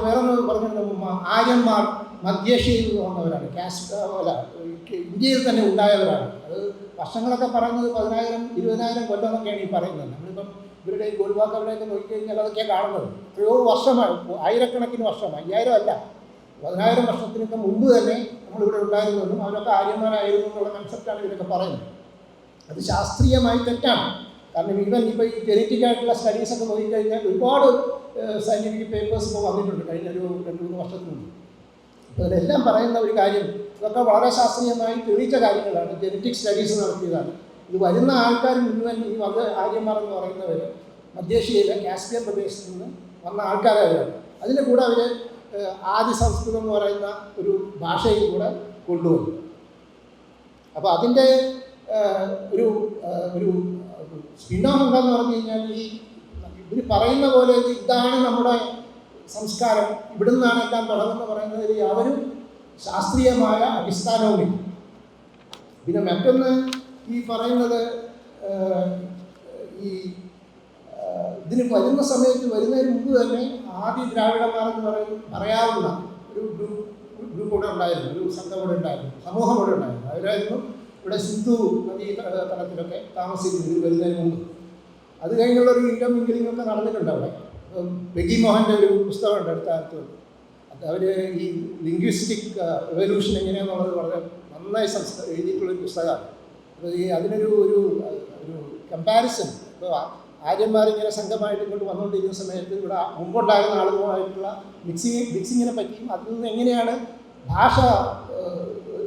വേറൊന്ന് പറഞ്ഞിട്ടുണ്ടെങ്കിൽ ആര്യന്മാർ മധ്യേഷ്യയിൽ നിന്ന് വന്നവരാണ്, ഇന്ത്യയിൽ തന്നെ ഉണ്ടായവരാണ്. അത് വർഷങ്ങളൊക്കെ പറയുന്നത് 10,000-20,000 കൊല്ലമൊക്കെയാണ് ഈ പറയുന്നത്. നമ്മളിപ്പം ഇവരുടെ ഈ ഗോൾവാക്ക് അവിടെയൊക്കെ നോക്കിക്കഴിഞ്ഞാൽ അതൊക്കെയാണ് കാണുന്നത്. എത്രയോ വർഷമായി, ആയിരക്കണക്കിന് വർഷമായി, 5000 അല്ല 10,000 വർഷത്തിനൊക്കെ മുമ്പ് തന്നെ നമ്മളിവിടെ ഉണ്ടായിരുന്നതും അവരൊക്കെ ആര്യന്മാരായിരുന്നു എന്നുള്ള കൺസെപ്റ്റാണ് ഇവരൊക്കെ പറയുന്നത്. അത് ശാസ്ത്രീയമായി തെറ്റാണ്. കാരണം ഇപ്പോൾ ഈ ജെനറ്റിക് ആയിട്ടുള്ള സ്റ്റഡീസൊക്കെ നോക്കിക്കഴിഞ്ഞാൽ ഒരുപാട് സയൻറ്റിഫിക് പേപ്പേഴ്സ് ഇപ്പോൾ വന്നിട്ടുണ്ട് കഴിഞ്ഞ ഒരു 2-3 വർഷത്തിന് മുമ്പ്. അപ്പോൾ അതിലെല്ലാം പറയുന്ന ഒരു കാര്യം, ഇതൊക്കെ വളരെ ശാസ്ത്രീയമായി തെളിയിച്ച കാര്യങ്ങളാണ്, ജെനറ്റിക് സ്റ്റഡീസ് നടത്തിയതാണ്. ഇത് വരുന്ന ആൾക്കാർ മുഴുവൻ ഈ ആര്യന്മാർ എന്ന് പറയുന്നവർ മധ്യേഷ്യയിലെ കാസ്പിയൻ പ്രദേശത്ത് നിന്ന് വന്ന ആൾക്കാരാണ്. അതിൻ്റെ കൂടെ അവർ ആദി സംസ്കൃതം എന്ന് പറയുന്ന ഒരു ഭാഷയിൽ കൂടെ കൊണ്ടുവന്നു. അപ്പോൾ അതിൻ്റെ ഒരു ഒരു സ്പിൻ-ഓഫ് എന്താന്ന് പറഞ്ഞു കഴിഞ്ഞാൽ ഈ ഇവർ പറയുന്ന പോലെ ഇതാണ് നമ്മുടെ സംസ്കാരം, ഇവിടെ നിന്നാണ് എല്ലാം തുടങ്ങുന്നത് പറയുന്നതിൽ യാതൊരു ശാസ്ത്രീയമായ അടിസ്ഥാനവുമില്ല. പിന്നെ മറ്റൊന്ന് ഈ പറയുന്നത് ഈ ഇതിന് വരുന്ന സമയത്ത് വരുന്നതിന് മുമ്പ് തന്നെ ആദി ദ്രാവിഡന്മാരെന്ന് പറയാവുന്ന ഒരു ഗ്രൂപ്പ് കൂടെ ഉണ്ടായിരുന്നു, ഒരു സംഘം കൂടെ ഉണ്ടായിരുന്നു, സമൂഹം കൂടെ ഉണ്ടായിരുന്നു. അവരായിരുന്നു ഇവിടെ സിന്ധു നദീ തലത്തിലൊക്കെ താമസിക്കുന്നത് വരുന്നതിന് മുമ്പ്. അത് കഴിഞ്ഞുള്ളൊരു ഇൻ്റർമിംഗിലിംഗ് ഒക്കെ നടന്നിട്ടുണ്ട് അവിടെ. ബെഗി മോഹൻ്റെ ഒരു പുസ്തകമുണ്ട് അടുത്ത കാലത്ത്. അത് അവർ ഈ ലിംഗ്വിസ്റ്റിക് എവല്യൂഷൻ എങ്ങനെയാണെന്നുള്ളത് വളരെ നന്നായി എഴുതിയിട്ടുള്ളൊരു പുസ്തകമാണ്. അപ്പോൾ ഈ അതിനൊരു ഒരു ഒരു കമ്പാരിസൺ, ഇപ്പോൾ ആര്യന്മാരിങ്ങനെ സംഘമായിട്ട് ഇങ്ങോട്ട് വന്നുകൊണ്ടിരിക്കുന്ന സമയത്ത് ഇവിടെ മുമ്പുണ്ടായിരുന്ന ആളുകളുമായിട്ടുള്ള മിക്സിങ്ങിനെ പറ്റിയും അതിൽ നിന്ന് എങ്ങനെയാണ് ഭാഷ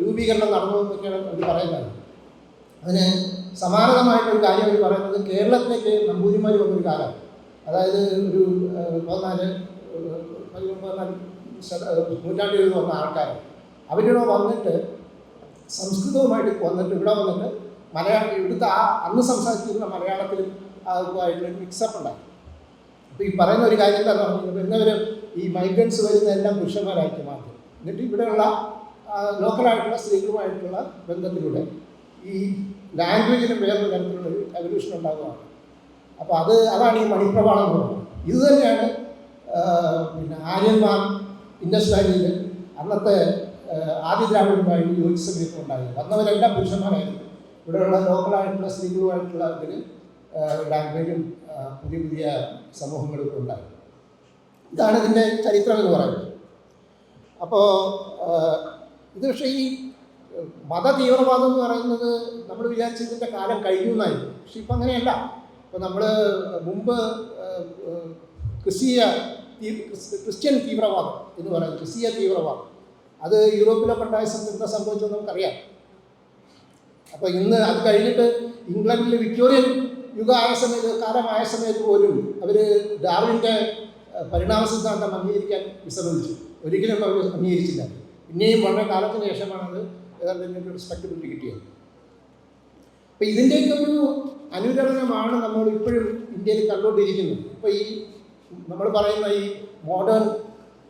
രൂപീകരണം നടന്നതെന്നൊക്കെയാണ് അവർ പറയുന്നത്. അതിന് സമാനമായിട്ടൊരു കാര്യം അവർ പറയുന്നത് കേരളത്തിലേക്ക് നമ്പൂതിരിമാർ വന്നൊരു കാലം, അതായത് ഒരു 14 നൂറ്റാണ്ടിൽ വന്ന ആൾക്കാർ അവരിവിടെ വന്നിട്ട് സംസ്കൃതവുമായിട്ട് വന്നിട്ട് ഇവിടെ വന്നിട്ട് ഇവിടുത്തെ അന്ന് സംസാരിച്ചിരുന്ന മലയാളത്തിലും അതുമായിട്ടുള്ള മിക്സപ്പ് ഉണ്ടായി. അപ്പോൾ ഈ പറയുന്ന ഒരു കാര്യം എന്താണെന്ന് പറഞ്ഞാൽ വരുന്നവർ ഈ മൈഗ്രൻസ് വരുന്ന എല്ലാം പുരുഷന്മാരായിട്ട് മാറ്റി, എന്നിട്ട് ഇവിടെയുള്ള ലോക്കലായിട്ടുള്ള സ്ത്രീകളുമായിട്ടുള്ള ബന്ധത്തിലൂടെ ഈ ലാംഗ്വേജിനും വേറൊരു തരത്തിലുള്ള ഒരു എവല്യൂഷൻ ഉണ്ടാകുകയാണ്. അപ്പോൾ അതാണ് ഈ മണിപ്രവാളം എന്ന് പറയുന്നത്. ഇത് തന്നെയാണ് പിന്നെ ആര്യന്മാർ ഇൻഡസ് വാലിയിൽ അന്നത്തെ ആദി ദ്രാവിഡന്മാരും യോജിച്ച സമയത്തും ഉണ്ടായത്. വന്നവരെല്ലാം പുരുഷന്മാരായിരുന്നു. ഇവിടെയുള്ള ലോക്കലായിട്ടുള്ള സ്ത്രീകളുമായിട്ടുള്ള ഇതിൽ ലാംഗ്വേജും പുതിയ പുതിയ സമൂഹങ്ങളും ഉണ്ടായി. ഇതാണ് ഇതിൻ്റെ ചരിത്രം എന്ന് പറയുന്നത്. അപ്പോൾ ഇത് പക്ഷേ ഈ മത തീവ്രവാദം എന്ന് പറയുന്നത് നമ്മൾ വിചാരിച്ചതിൻ്റെ കാലം കഴിഞ്ഞു എന്നായിരുന്നു. പക്ഷെ ഇപ്പം അങ്ങനെയല്ല. ഇപ്പോൾ നമ്മൾ മുമ്പ് ക്രിസ്ത്യൻ തീവ്രവാദം എന്ന് പറയുന്നത്, ക്രിസ്തീയ തീവ്രവാദം, അത് യൂറോപ്പിലൊക്കെ ഉണ്ടായ എന്താ സംഭവിച്ചത് നമുക്കറിയാം. അപ്പോൾ ഇന്ന് അത് കഴിഞ്ഞിട്ട് ഇംഗ്ലണ്ടിൽ വിക്ടോറിയൻ കാലമായ സമയത്ത് പോലും അവർ ഡാർവിൻ്റെ പരിണാമ സിദ്ധാന്തം അംഗീകരിക്കാൻ വിസമ്മതിച്ചു. ഒരിക്കലും അവർ അംഗീകരിച്ചില്ല. പിന്നെയും വളരെ കാലത്തിന് ശേഷമാണത് ഏതാണ്ട് റെസ്പെക്റ്റബിലിറ്റി കിട്ടിയത്. അപ്പോൾ ഇതിൻ്റെയൊക്കെ ഒരു അനുരണനമാണ് നമ്മൾ ഇപ്പോഴും ഇന്ത്യയിൽ കണ്ടുകൊണ്ടിരിക്കുന്നത്. ഇപ്പോൾ ഈ നമ്മൾ പറയുന്ന ഈ മോഡേൺ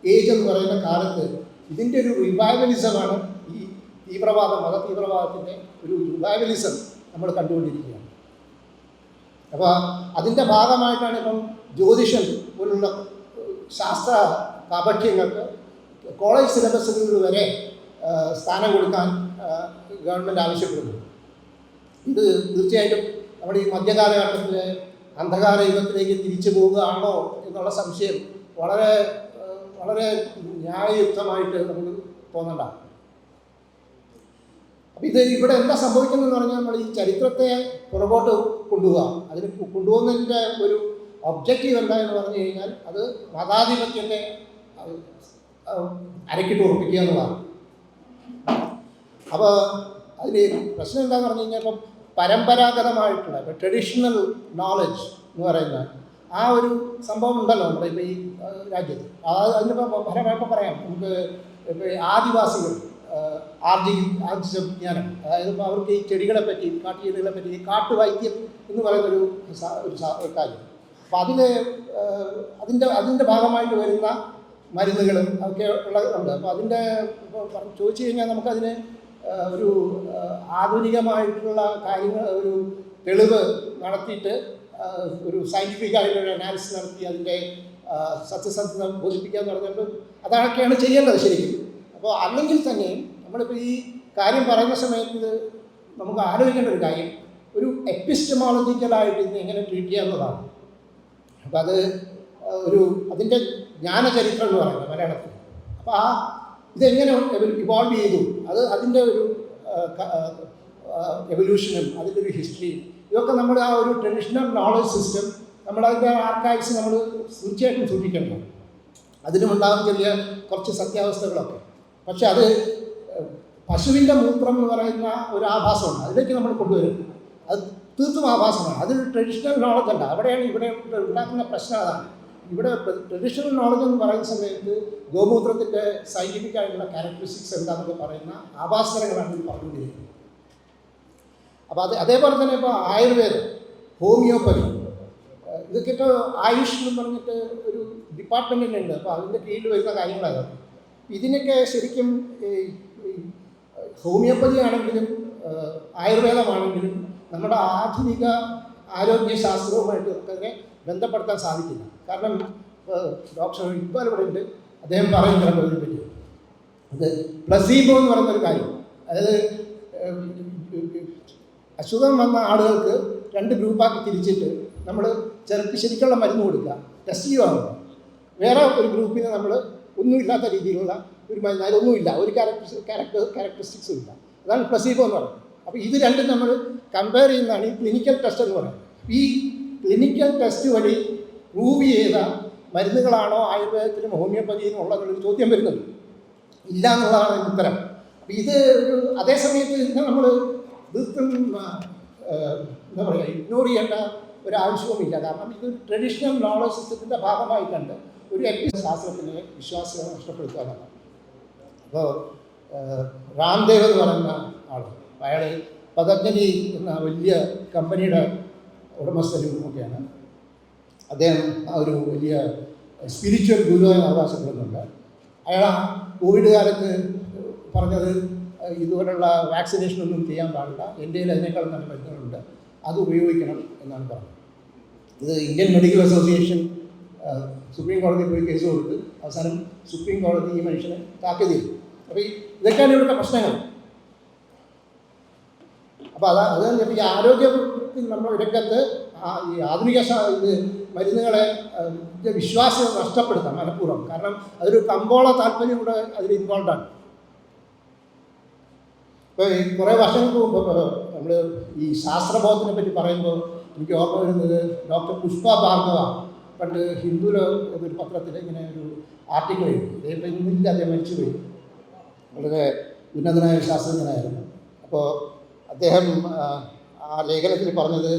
ഏജ് എന്ന് പറയുന്ന കാലത്ത് ഇതിൻ്റെ ഒരു റിവൈവലിസമാണ് ഈ മത തീവ്രവാദത്തിൻ്റെ ഒരു റിവൈവലിസം നമ്മൾ കണ്ടുകൊണ്ടിരിക്കുകയാണ്. അപ്പോൾ അതിൻ്റെ ഭാഗമായിട്ടാണ് ഇപ്പം ജ്യോതിഷം പോലുള്ള ശാസ്ത്ര കാപഠ്യങ്ങൾക്ക് കോളേജ് സിലബസുകളിൽ വരെ സ്ഥാനം കൊടുക്കാൻ ഗവൺമെൻറ് ആവശ്യപ്പെടുന്നു. ഇത് തീർച്ചയായിട്ടും നമ്മുടെ ഈ മധ്യകാലഘട്ടത്തിലെ അന്ധകാര യുഗത്തിലേക്ക് തിരിച്ചു പോവുകയാണോ എന്നുള്ള സംശയം വളരെ വളരെ ന്യായയുക്തമായിട്ട് നമുക്ക് തോന്നണ്ട. അപ്പം ഇത് ഇവിടെ എന്താ സംഭവിക്കുന്നതെന്ന് പറഞ്ഞാൽ നമ്മൾ ഈ ചരിത്രത്തെ പുറകോട്ട് കൊണ്ടുപോകുക. അതിന് കൊണ്ടുപോകുന്നതിൻ്റെ ഒരു ഒബ്ജക്റ്റീവ് എന്താ എന്ന് പറഞ്ഞു കഴിഞ്ഞാൽ അത് മതാധിപത്യത്തെ അരക്കിട്ട് ഉറപ്പിക്കുക എന്നുള്ളതാണ്. അപ്പോൾ അതിൽ പ്രശ്നം എന്താണെന്ന് പറഞ്ഞു കഴിഞ്ഞാൽ ഇപ്പം പരമ്പരാഗതമായിട്ടുള്ള ഇപ്പം ട്രഡീഷണൽ നോളജ് എന്ന് പറയുന്ന ആ ഒരു സംഭവം ഉണ്ടല്ലോ നമ്മുടെ ഇപ്പോൾ ഈ രാജ്യത്ത്. അതിനിപ്പോൾ ഫലമായിപ്പോൾ പറയാം. നമുക്ക് ഇപ്പോൾ ആദിവാസികൾ ആർജിച്ച വിജ്ഞാനം, അതായത് ഇപ്പോൾ അവർക്ക് ഈ ചെടികളെ പറ്റി, കാട്ടുചെടികളെ പറ്റി, ഈ കാട്ടുവൈദ്യം എന്ന് പറയുന്നൊരു കാര്യം. അപ്പോൾ അതിൻ്റെ ഭാഗമായിട്ട് വരുന്ന മരുന്നുകളും ഒക്കെ ഉണ്ട്. അപ്പോൾ അതിൻ്റെ ഇപ്പോൾ ചോദിച്ചു കഴിഞ്ഞാൽ നമുക്കതിന് ഒരു ആധുനികമായിട്ടുള്ള കാര്യങ്ങൾ ഒരു തെളിവ് നടത്തിയിട്ട് ഒരു സയൻറ്റിഫിക് ആയിട്ടുള്ള അനാലിസിസ് നടത്തി അതിൻ്റെ സത്യസന്ധത ബോധിപ്പിക്കുക എന്ന് പറഞ്ഞിട്ട് അതൊക്കെയാണ് ചെയ്യേണ്ടത് ശരിക്കും. അപ്പോൾ അല്ലെങ്കിൽ തന്നെയും നമ്മളിപ്പോൾ ഈ കാര്യം പറയുന്ന സമയത്ത് ഇത് നമുക്ക് ആലോചിക്കേണ്ട ഒരു കാര്യം ഒരു എപ്പിസ്റ്റമോളജിക്കലായിട്ട് ഇതിനെ എങ്ങനെ ട്രീറ്റ് ചെയ്യാവുന്നതാണ്. അപ്പോൾ അത് അതിൻ്റെ ജ്ഞാനചരിത്രം എന്ന് പറയുന്നത് മലയാളത്തിൽ. അപ്പോൾ ഇതെങ്ങനെ ഇവോൾവ് ചെയ്തു, അതിൻ്റെ ഒരു എവല്യൂഷനും അതിൻ്റെ ഒരു ഹിസ്റ്ററിയും ഇതൊക്കെ നമ്മൾ ആ ഒരു ട്രഡീഷണൽ നോളജ് സിസ്റ്റം നമ്മളതിൻ്റെ ആർക്കൈവ്സ് നമ്മൾ തീർച്ചയായിട്ടും സൂക്ഷിക്കണം. അതിനുമുണ്ടാകുന്ന കുറച്ച് സത്യാവസ്ഥകളൊക്കെ. പക്ഷെ അത് പശുവിൻ്റെ മൂത്രം എന്ന് പറയുന്ന ഒരു ആഭാസമുണ്ട്, അതിലേക്ക് നമ്മൾ കൊണ്ടുവരും. അത് തീർത്തും ആഭാസമാണ്. അതൊരു ട്രഡീഷണൽ നോളജ് അല്ല. അവിടെയാണ് ഇവിടെ ഉണ്ടാക്കുന്ന പ്രശ്നം. അതാണ് ഇവിടെ ട്രഡീഷണൽ നോളജ് എന്ന് പറയുന്ന സമയത്ത് ഗോമൂത്രത്തിൻ്റെ സയൻറ്റിഫിക് ആയിട്ടുള്ള ക്യാരക്ടറിസ്റ്റിക്സ് എന്താണെന്നൊക്കെ പറയുന്ന ആഭാസങ്ങളാണ് ഇത് പറഞ്ഞുകൊണ്ടിരിക്കുന്നത്. അപ്പോൾ അതേപോലെ തന്നെ ഇപ്പോൾ ആയുർവേദം, ഹോമിയോപ്പതി, ഇതൊക്കെ ഇപ്പോൾ ആയുഷ് എന്ന് പറഞ്ഞിട്ട് ഒരു ഡിപ്പാർട്ട്മെൻ്റ് തന്നെ ഉണ്ട്. അപ്പോൾ അതിൻ്റെ കീഴിൽ വരുന്ന കാര്യങ്ങളാണ്. ഇതിനൊക്കെ ശരിക്കും ഹോമിയോപ്പതി ആണെങ്കിലും ആയുർവേദമാണെങ്കിലും നമ്മുടെ ആധുനിക ആരോഗ്യശാസ്ത്രവുമായിട്ട് നമുക്കതിനെ ബന്ധപ്പെടുത്താൻ സാധിക്കില്ല. കാരണം ഡോക്ടർ ഇക്ബാൽ ഇവിടെ ഉണ്ട്, അദ്ദേഹം പറയുന്നുണ്ട് അതിനെ പറ്റി. അത് പ്ലസീബോ എന്ന് പറയുന്നൊരു കാര്യം. അതായത് അസുഖം വന്ന ആളുകൾക്ക് 2 ഗ്രൂപ്പാക്കി തിരിച്ചിട്ട് നമ്മൾ ശരിക്കുള്ള മരുന്ന് കൊടുക്കുക, ടെസ്റ്റ് ചെയ്യുകയാണ്. വേറെ ഒരു ഗ്രൂപ്പിന് നമ്മൾ ഒന്നുമില്ലാത്ത രീതിയിലുള്ള ഒരു മരുന്ന്, അതിലൊന്നുമില്ല, ഒരു ക്യാരക്ടറിസ്റ്റിക്സും ഇല്ല. അതാണ് പ്ലസീബോ എന്ന് പറയുന്നത്. അപ്പോൾ ഇത് രണ്ടും നമ്മൾ കമ്പയർ ചെയ്യുന്നതാണ് ഈ ക്ലിനിക്കൽ ടെസ്റ്റ് എന്ന് പറയുന്നത്. ഈ ക്ലിനിക്കൽ ടെസ്റ്റ് വഴി പ്രൂവ് ചെയ്ത മരുന്നുകളാണോ ആയുർവേദത്തിലും ഹോമിയോപ്പതിയിലും ഉള്ളതെന്നൊരു ചോദ്യം വരുന്നത്. ഇല്ല എന്നുള്ളതാണ് ഉത്തരം. അപ്പോൾ ഇത് അതേ സമയത്ത് ഇതിനെ നമ്മൾ തീർത്തും എന്താ പറയുക ഇഗ്നോർ ചെയ്യേണ്ട ഒരാവശ്യവുമില്ല. കാരണം ഇത് ട്രഡീഷണൽ നോളജ് സിസ്റ്റത്തിൻ്റെ ഭാഗമായി കണ്ട് ഒരു ശാസ്ത്രത്തിൻ്റെ വിശ്വാസം നഷ്ടപ്പെടുത്താനാണ്. അപ്പോൾ രാംദേവ് എന്ന് പറയുന്ന ആൾ, അയാൾ പതഞ്ജലി എന്ന വലിയ കമ്പനിയുടെ ഉടമസ്ഥനും ഒക്കെയാണ്. അദ്ദേഹം ആ ഒരു വലിയ സ്പിരിച്വൽ ഗുരുവായി അവകാശപ്പെടുന്നുണ്ട്. അയാൾ കോവിഡ് കാലത്ത് പറഞ്ഞത് ഇതുപോലുള്ള വാക്സിനേഷനൊന്നും ചെയ്യാൻ പാടില്ല, ഇന്ത്യയിൽ അതിനേക്കാളും നല്ല മരുന്നുകളുണ്ട്, അത് ഉപയോഗിക്കണം എന്നാണ് പറഞ്ഞത്. ഇത് ഇന്ത്യൻ മെഡിക്കൽ അസോസിയേഷൻ സുപ്രീം കോടതിയിൽ പോയി കേസ് കൊടുത്ത് അവസാനം സുപ്രീം കോടതി ഈ മനുഷ്യനെ താക്കീത് ചെയ്തു. അപ്പോൾ ഇതൊക്കെയാണ് ഇവിടുത്തെ പ്രശ്നങ്ങൾ. അപ്പോൾ അതാണ് ഈ ആരോഗ്യത്തിൽ നമ്മൾ രംഗത്ത് ഈ ആധുനിക മരുന്നുകളെ വിശ്വാസം നഷ്ടപ്പെടുത്താം മനഃപൂർവ്വം. കാരണം അതൊരു കമ്പോള താല്പര്യം കൂടെ അതിൽ ഇൻവോൾവാണ്. ഇപ്പോൾ ഈ കുറേ വർഷങ്ങൾക്ക് മുമ്പ് നമ്മൾ ഈ ശാസ്ത്രബോധത്തിനെ പറ്റി പറയുമ്പോൾ എനിക്ക് ഓർമ്മ വരുന്നത് ഡോക്ടർ പുഷ്പ ഭാർഗവ പണ്ട് ഹിന്ദുവിലെ ഒരു പത്രത്തിൽ ഇങ്ങനെ ഒരു ആർട്ടിക്കിൾ എഴുതി. അദ്ദേഹം ഇന്നില്ല, അദ്ദേഹം മരിച്ചുപോയി. വളരെ ഉന്നതനായ ശാസ്ത്രജ്ഞനായിരുന്നു. അപ്പോൾ അദ്ദേഹം ആ ലേഖനത്തിൽ പറഞ്ഞത്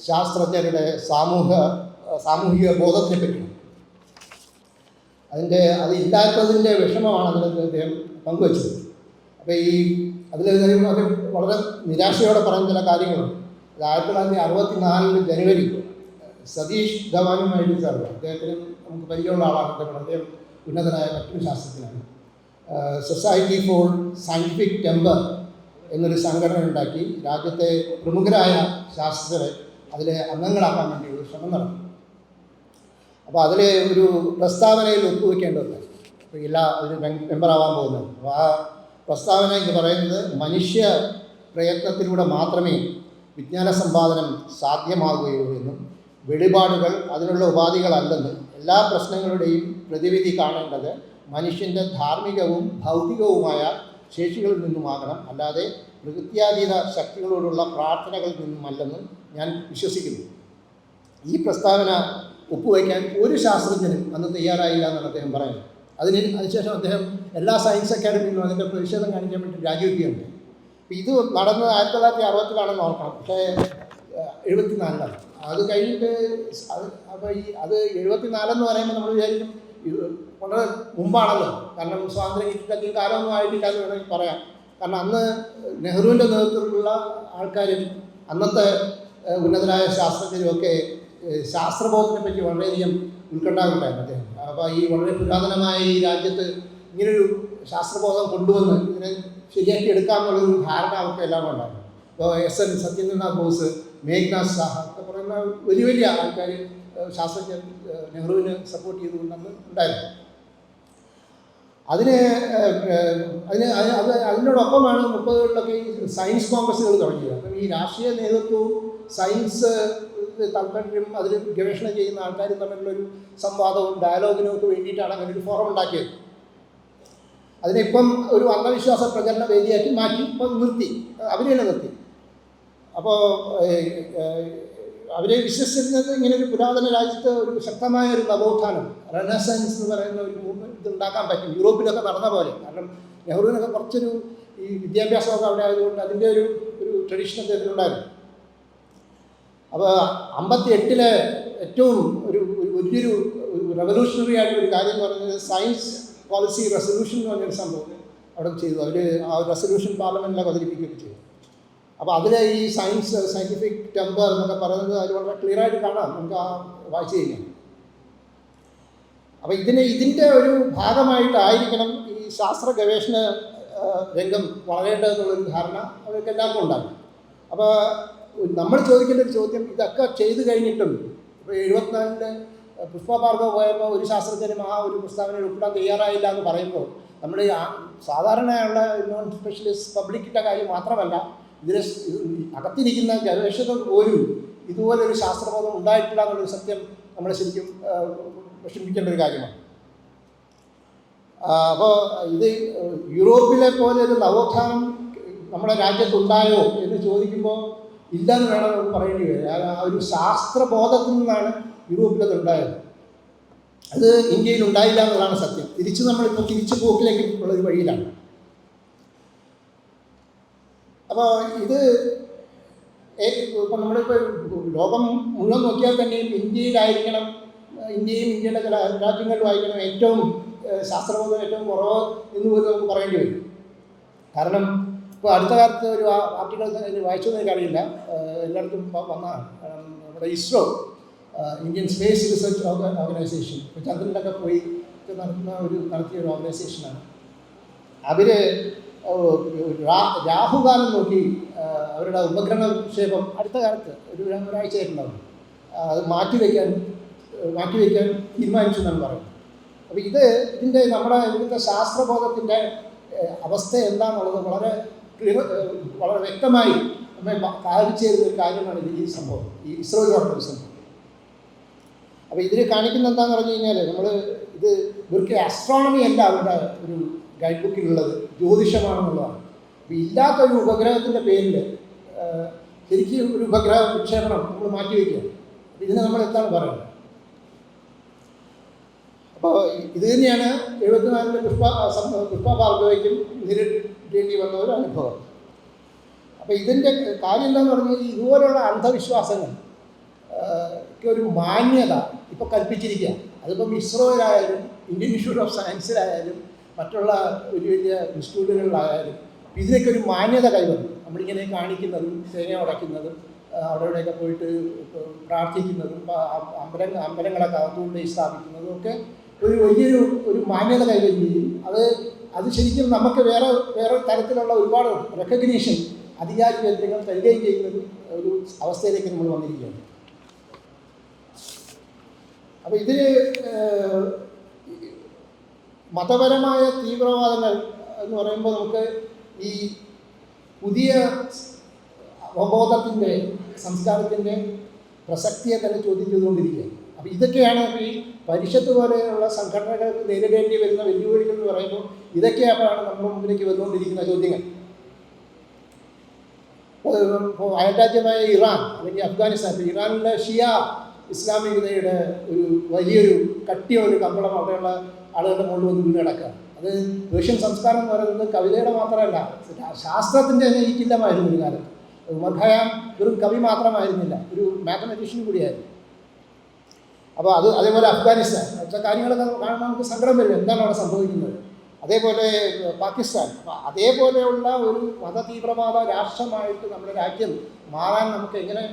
ശാസ്ത്രജ്ഞരുടെ സാമൂഹിക ബോധത്തിനെ പറ്റിയാണ്. അത് ഇല്ലാത്തതിൻ്റെ വിഷമമാണ് അതിനകത്ത് അദ്ദേഹം പങ്കുവച്ചത്. അപ്പോൾ അതിൽ അത് വളരെ നിരാശയോടെ പറയുന്ന ചില കാര്യങ്ങളുണ്ട്. 1964 ജനുവരി സതീഷ് ധവാനുമായിട്ട് ചേർന്നു. അദ്ദേഹത്തിന് നമുക്ക് പരിചയമുള്ള ആളാണ്. അദ്ദേഹം ഉന്നതനായ മറ്റൊരു ശാസ്ത്രജ്ഞനാണ്. സൊസൈറ്റി ഫോർ സയൻറ്റിഫിക് ടെമ്പർ എന്നൊരു സംഘടന ഉണ്ടാക്കി രാജ്യത്തെ പ്രമുഖരായ ശാസ്ത്രജ്ഞരെ അതിലെ അംഗങ്ങളാക്കാൻ വേണ്ടി ഒരു ശ്രമം നടത്തി. അപ്പോൾ അതിൽ ഒരു പ്രസ്താവനയിൽ ഒപ്പുവെക്കേണ്ടതുണ്ട്. അപ്പോൾ ഒരു മെമ്പറാവാൻ പോകുന്നത്. അപ്പോൾ ആ പ്രസ്താവന എന്ന് പറയുന്നത് മനുഷ്യ പ്രയത്നത്തിലൂടെ മാത്രമേ വിജ്ഞാന സമ്പാദനം സാധ്യമാകുകയുള്ളൂ എന്നും വെളിപാടുകൾ അതിനുള്ള ഉപാധികളല്ലെന്നും എല്ലാ പ്രശ്നങ്ങളുടെയും പ്രതിവിധി കാണേണ്ടത് മനുഷ്യൻ്റെ ധാർമ്മികവും ഭൗതികവുമായ ശേഷികളിൽ നിന്നുമാകണം, അല്ലാതെ പ്രകൃത്യാതീത ശക്തികളോടുള്ള പ്രാർത്ഥനകളിൽ നിന്നുമല്ലെന്നും ഞാൻ വിശ്വസിക്കുന്നു. ഈ പ്രസ്താവന ഒപ്പുവയ്ക്കാൻ ഒരു ശാസ്ത്രജ്ഞനും അന്ന് തയ്യാറായില്ല എന്നാണ് അദ്ദേഹം പറയുന്നത്. അതിനുശേഷം അദ്ദേഹം എല്ലാ സയൻസ് അക്കാഡമിയിൽ നിന്നും അതിൻ്റെ പ്രതിഷേധം കാണിക്കാൻ വേണ്ടി രാജിവെക്കുകയുണ്ട്. ഇത് നടന്നത് 1960-ലാണെന്ന് ഓർക്കണം, പക്ഷേ 74-ലാണ്. അത് കഴിഞ്ഞിട്ട് അപ്പോൾ അത് 74 പറയുമ്പോൾ നമ്മൾ വിചാരിക്കും ഇത് വളരെ മുമ്പാണല്ലോ, കാരണം സ്വാതന്ത്ര്യം കിട്ടിയ കാലമൊന്നും ആയിട്ടില്ല എന്ന് വേണമെങ്കിൽ പറയാം. കാരണം അന്ന് നെഹ്റുവിൻ്റെ നേതൃത്വത്തിലുള്ള ആൾക്കാരും അന്നത്തെ ഉന്നതരായ ശാസ്ത്രജ്ഞരുമൊക്കെ ശാസ്ത്രബോധത്തെ പറ്റി വളരെയധികം ഉൾക്കൊണ്ടാകുണ്ടായിരുന്നു അദ്ദേഹം. അപ്പോൾ ഈ വളരെ പുരാതനമായ ഈ രാജ്യത്ത് ഇങ്ങനൊരു ശാസ്ത്രബോധം കൊണ്ടുവന്ന് ഇതിനെ ശരിയാക്കി എടുക്കാമെന്നുള്ളൊരു ധാരണ അവർക്ക് എല്ലാം ഉണ്ടായിരുന്നു. ഇപ്പോൾ SN സത്യേന്ദ്രനാഥ് ബോസ്, മേഘ്നാഥ് സാഹ ഒക്കെ പറയുന്ന വലിയ വലിയ ആൾക്കാർ ശാസ്ത്രജ്ഞർ നെഹ്റുവിന് സപ്പോർട്ട് ചെയ്തുകൊണ്ട് അന്ന് ഉണ്ടായിരുന്നു. അതിനോടൊപ്പമാണ് 30കളിലൊക്കെ ഈ സയൻസ് കോൺഗ്രസ്സുകൾ തുടങ്ങിയത്. അപ്പം ഈ രാഷ്ട്രീയ നേതൃത്വവും സയൻസ് താല്പര്യം അതിൽ ഗവേഷണം ചെയ്യുന്ന ആൾക്കാരും തമ്മിലുള്ളൊരു സംവാദവും ഡയലോഗിനും ഒക്കെ വേണ്ടിയിട്ടാണ് അങ്ങനെ ഒരു ഫോറം ഉണ്ടാക്കിയത്. അതിനിപ്പം ഒരു അന്ധവിശ്വാസ പ്രചരണ വേദിയാക്കി മാറ്റി ഇപ്പം നിർത്തി, അവർ തന്നെ നിർത്തി. അപ്പോൾ അവരെ വിശ്വസിച്ചിരുന്നത് ഇങ്ങനെ ഒരു പുരാതന രാജ്യത്ത് ഒരു ശക്തമായ ഒരു നവോത്ഥാനം, റെനസൻസ് എന്ന് പറയുന്ന ഒരു മൂവ്മെൻറ്റ് ഇത് ഉണ്ടാക്കാൻ പറ്റും, യൂറോപ്പിലൊക്കെ നടന്ന പോലെ. കാരണം നെഹ്റുവിനൊക്കെ കുറച്ചൊരു ഈ വിദ്യാഭ്യാസമൊക്കെ അവിടെ ആയതുകൊണ്ട് അതിൻ്റെ ഒരു ട്രഡീഷണൽ ഇതിലുണ്ടായിരുന്നു. അപ്പോൾ 58-ലെ ഏറ്റവും വലിയൊരു റെവല്യൂഷണറി ആയിട്ടൊരു കാര്യം എന്ന് പറയുന്നത് സയൻസ് പോളിസി റെസൊല്യൂഷൻ എന്ന് പറഞ്ഞൊരു സംഭവം അവിടെ ചെയ്തു. അവർ ആ റെസൊല്യൂഷൻ പാർലമെൻറ്റിലൊക്കെ അവതരിപ്പിക്കുകയൊക്കെ ചെയ്തു. അപ്പോൾ അതിൽ ഈ സയൻറ്റിഫിക് ടെമ്പർ എന്നൊക്കെ പറയുന്നത് അതിൽ വളരെ ക്ലിയറായിട്ട് കാണാം, നമുക്ക് ആ വായിച്ചു കഴിഞ്ഞാൽ. അപ്പോൾ ഇതിൻ്റെ ഒരു ഭാഗമായിട്ടായിരിക്കണം ഈ ശാസ്ത്ര ഗവേഷണ രംഗം വളരേണ്ടതെന്നുള്ളൊരു ധാരണ അവർക്ക് എല്ലാവർക്കും ഉണ്ടാകും. അപ്പോൾ നമ്മൾ ചോദിക്കേണ്ട ഒരു ചോദ്യം, ഇതൊക്കെ ചെയ്തു കഴിഞ്ഞിട്ടും ഇപ്പോൾ 74-ലെ പുഷ്പ ഭാർഗവ് പോയപ്പോൾ ഒരു ശാസ്ത്രജ്ഞനും ആ ഒരു പ്രസ്താവനയിൽ ഉൾപ്പെടാൻ തയ്യാറായില്ല എന്ന് പറയുമ്പോൾ നമ്മൾ സാധാരണയുള്ള നോൺ സ്പെഷ്യലിസ്റ്റ് പബ്ലിക്കിൻ്റെ കാര്യം മാത്രമല്ല, ഇതിന് അകത്തിരിക്കുന്ന ഗവേഷകർ പോലും ഇതുപോലൊരു ശാസ്ത്രബോധം ഉണ്ടായിട്ടില്ല എന്നുള്ളൊരു സത്യം നമ്മളെ ശരിക്കും വിഷമിക്കേണ്ട ഒരു കാര്യമാണ്. അപ്പോൾ ഇത് യൂറോപ്പിലെ പോലെ ഒരു നവോത്ഥാനം നമ്മുടെ രാജ്യത്തുണ്ടായോ എന്ന് ചോദിക്കുമ്പോൾ ഇല്ലെന്ന് വേണം നമുക്ക് പറയേണ്ടി വരും. ആ ഒരു ശാസ്ത്രബോധത്തിൽ നിന്നാണ് യൂറോപ്പിലത് ഉണ്ടായത്. അത് ഇന്ത്യയിൽ ഉണ്ടായില്ല എന്നുള്ളതാണ് സത്യം. നമ്മളിപ്പോൾ തിരിച്ചു പോക്കിലേക്ക് ഉള്ളൊരു വഴിയിലാണ്. അപ്പോൾ ഇത് ഇപ്പം നമ്മളിപ്പോൾ ലോകം മുഴുവൻ നോക്കിയാൽ തന്നെയും ഇന്ത്യയിലായിരിക്കണം, ഇന്ത്യയും ഇന്ത്യയുടെ ചില രാജ്യങ്ങളിലുമായിരിക്കണം ഏറ്റവും ശാസ്ത്രബോധം ഏറ്റവും കുറവ് എന്ന് പോലും നമുക്ക് പറയേണ്ടി വരും. കാരണം ഇപ്പോൾ അടുത്ത കാലത്ത് ഒരു ആർട്ടിക്കിൾ വായിച്ചതെന്ന് എനിക്കറിയില്ല, എല്ലായിടത്തും വന്നതാണ്. നമ്മുടെ ISRO, Indian space research organisation, ഇപ്പോൾ ചന്ദ്രനിലൊക്കെ പോയി നടത്തിയ ഒരു ഓർഗനൈസേഷനാണ്. അവർ രാഹുകാലം നോക്കി അവരുടെ ഉപഗ്രഹ വിക്ഷേപം അടുത്ത കാലത്ത് ഒരാഴ്ചയായിട്ടുണ്ടാവും, അത് മാറ്റിവെക്കാൻ തീരുമാനിച്ചു എന്നാണ് പറയുന്നത്. അപ്പോൾ ഇതിൻ്റെ നമ്മുടെ ഇവിടുത്തെ ശാസ്ത്രബോധത്തിൻ്റെ അവസ്ഥ എന്താണെന്നുള്ളത് വളരെ വ്യക്തമായി നമ്മെ കാണിച്ചു തരുന്ന ഒരു കാര്യമാണ് ഈ സംഭവം, ഈ ഇസ്രോയിലുള്ള സംഭവം. അപ്പോൾ ഇതിൽ കാണിക്കുന്ന എന്താണെന്ന് പറഞ്ഞു കഴിഞ്ഞാൽ, ഇവർക്ക് ആസ്ട്രോണമി അല്ല അവരുടെ ഒരു ഗൈഡ് ബുക്കിലുള്ളത്, ജ്യോതിഷമാണെന്നുള്ളതാണ്. അപ്പോൾ ഇല്ലാത്തൊരു ഉപഗ്രഹത്തിൻ്റെ പേരിൽ ശരിക്കും ഒരു ഉപഗ്രഹ വിക്ഷേപണം നമ്മൾ മാറ്റിവെക്കുക. അപ്പോൾ ഇതിനെ നമ്മൾ എന്താണ് പറയുന്നത്? അപ്പോൾ ഇത് തന്നെയാണ് 74-ലെ പുഷ്പ ഭാർഗവയ്ക്കും നേരിടേണ്ടി വന്ന ഒരു അനുഭവം. അപ്പോൾ ഇതിൻ്റെ കാര്യം എന്താണെന്ന് പറഞ്ഞാൽ, ഇതുപോലുള്ള അന്ധവിശ്വാസങ്ങൾ ഒരു മാന്യത ഇപ്പോൾ കൽപ്പിച്ചിരിക്കുക. അതിപ്പം ഇസ്രോയിലായാലും ഇന്ത്യൻ ഇൻസ്റ്റിറ്റ്യൂട്ട് ഓഫ് സയൻസിലായാലും മറ്റുള്ള വലിയ ഇൻസ്റ്റിറ്റ്യൂട്ടുകളിലായാലും ഇതിനൊക്കെ ഒരു മാന്യത കൈവന്നു. നമ്മളിങ്ങനെ കാണിക്കുന്നതും തേങ്ങ ഉടയ്ക്കുന്നതും അവിടെയൊക്കെ പോയിട്ട് പ്രാർത്ഥിക്കുന്നതും അമ്പലങ്ങളൊക്കെ അകത്തുകൊണ്ട് സ്ഥാപിക്കുന്നതും ഒക്കെ ഒരു മാന്യത കൈവരികയും അത് ശരിക്കും നമുക്ക് വേറെ തരത്തിലുള്ള ഒരുപാട് റെക്കഗ്നീഷൻ അധികാരികേന്ദ്രങ്ങൾ തരികയും ചെയ്യുന്ന ഒരു അവസ്ഥയിലേക്ക് നമ്മൾ വന്നിരിക്കുകയാണ്. അപ്പോൾ ഇതിൽ മതപരമായ തീവ്രവാദങ്ങൾ എന്ന് പറയുമ്പോൾ നമുക്ക് ഈ പുതിയ അവബോധത്തിൻ്റെ സംസ്കാരത്തിൻ്റെ പ്രസക്തിയെ തന്നെ ചോദ്യം ചെയ്തുകൊണ്ടിരിക്കുകയാണ്. അപ്പോൾ ഇതൊക്കെയാണ് ഈ പരിഷത്ത് പോലെയുള്ള സംഘടനകൾക്ക് നേരിടേണ്ടി വരുന്ന വെല്ലുവിളികൾ എന്ന് പറയുമ്പോൾ ഇതൊക്കെയാണ് നമ്മുടെ മുമ്പിലേക്ക് വന്നുകൊണ്ടിരിക്കുന്ന ചോദ്യങ്ങൾ. ഇപ്പോൾ അയൽരാജ്യമായ ഇറാൻ അല്ലെങ്കിൽ അഫ്ഗാനിസ്ഥാൻ, ഇറാനിലെ ഷിയ ഇസ്ലാമികതയുടെ ഒരു വലിയൊരു കട്ടിയ ഒരു കമ്പളം അവിടെയുള്ള ആളുകളുടെ മുകളിൽ വന്ന് വീണ് കിടക്കുക. അത് പേർഷ്യൻ സംസ്കാരം എന്ന് പറയുന്നത് കവിതയുടെ മാത്രമല്ല, ശാസ്ത്രത്തിൻ്റെ തന്നെ ഇരിക്കില്ലമായിരുന്നു ഒരു കാലത്ത്. ഉമർ ഖയ്യാം വെറും കവി മാത്രമായിരുന്നില്ല, ഒരു മാത്തമാറ്റീഷ്യൻ കൂടിയായിരുന്നു. അപ്പോൾ അതേപോലെ അഫ്ഗാനിസ്ഥാൻ മറ്റു കാര്യങ്ങളൊക്കെ കാണുമ്പോൾ നമുക്ക് സങ്കടം വരും, എന്താണ് അവിടെ സംഭവിക്കുന്നത്. അതേപോലെ പാകിസ്ഥാൻ, അതേപോലെയുള്ള ഒരു മതതീവ്രവാദ രാഷ്ട്രമായിട്ട് നമ്മുടെ രാജ്യം മാറാൻ നമുക്ക് എങ്ങനെ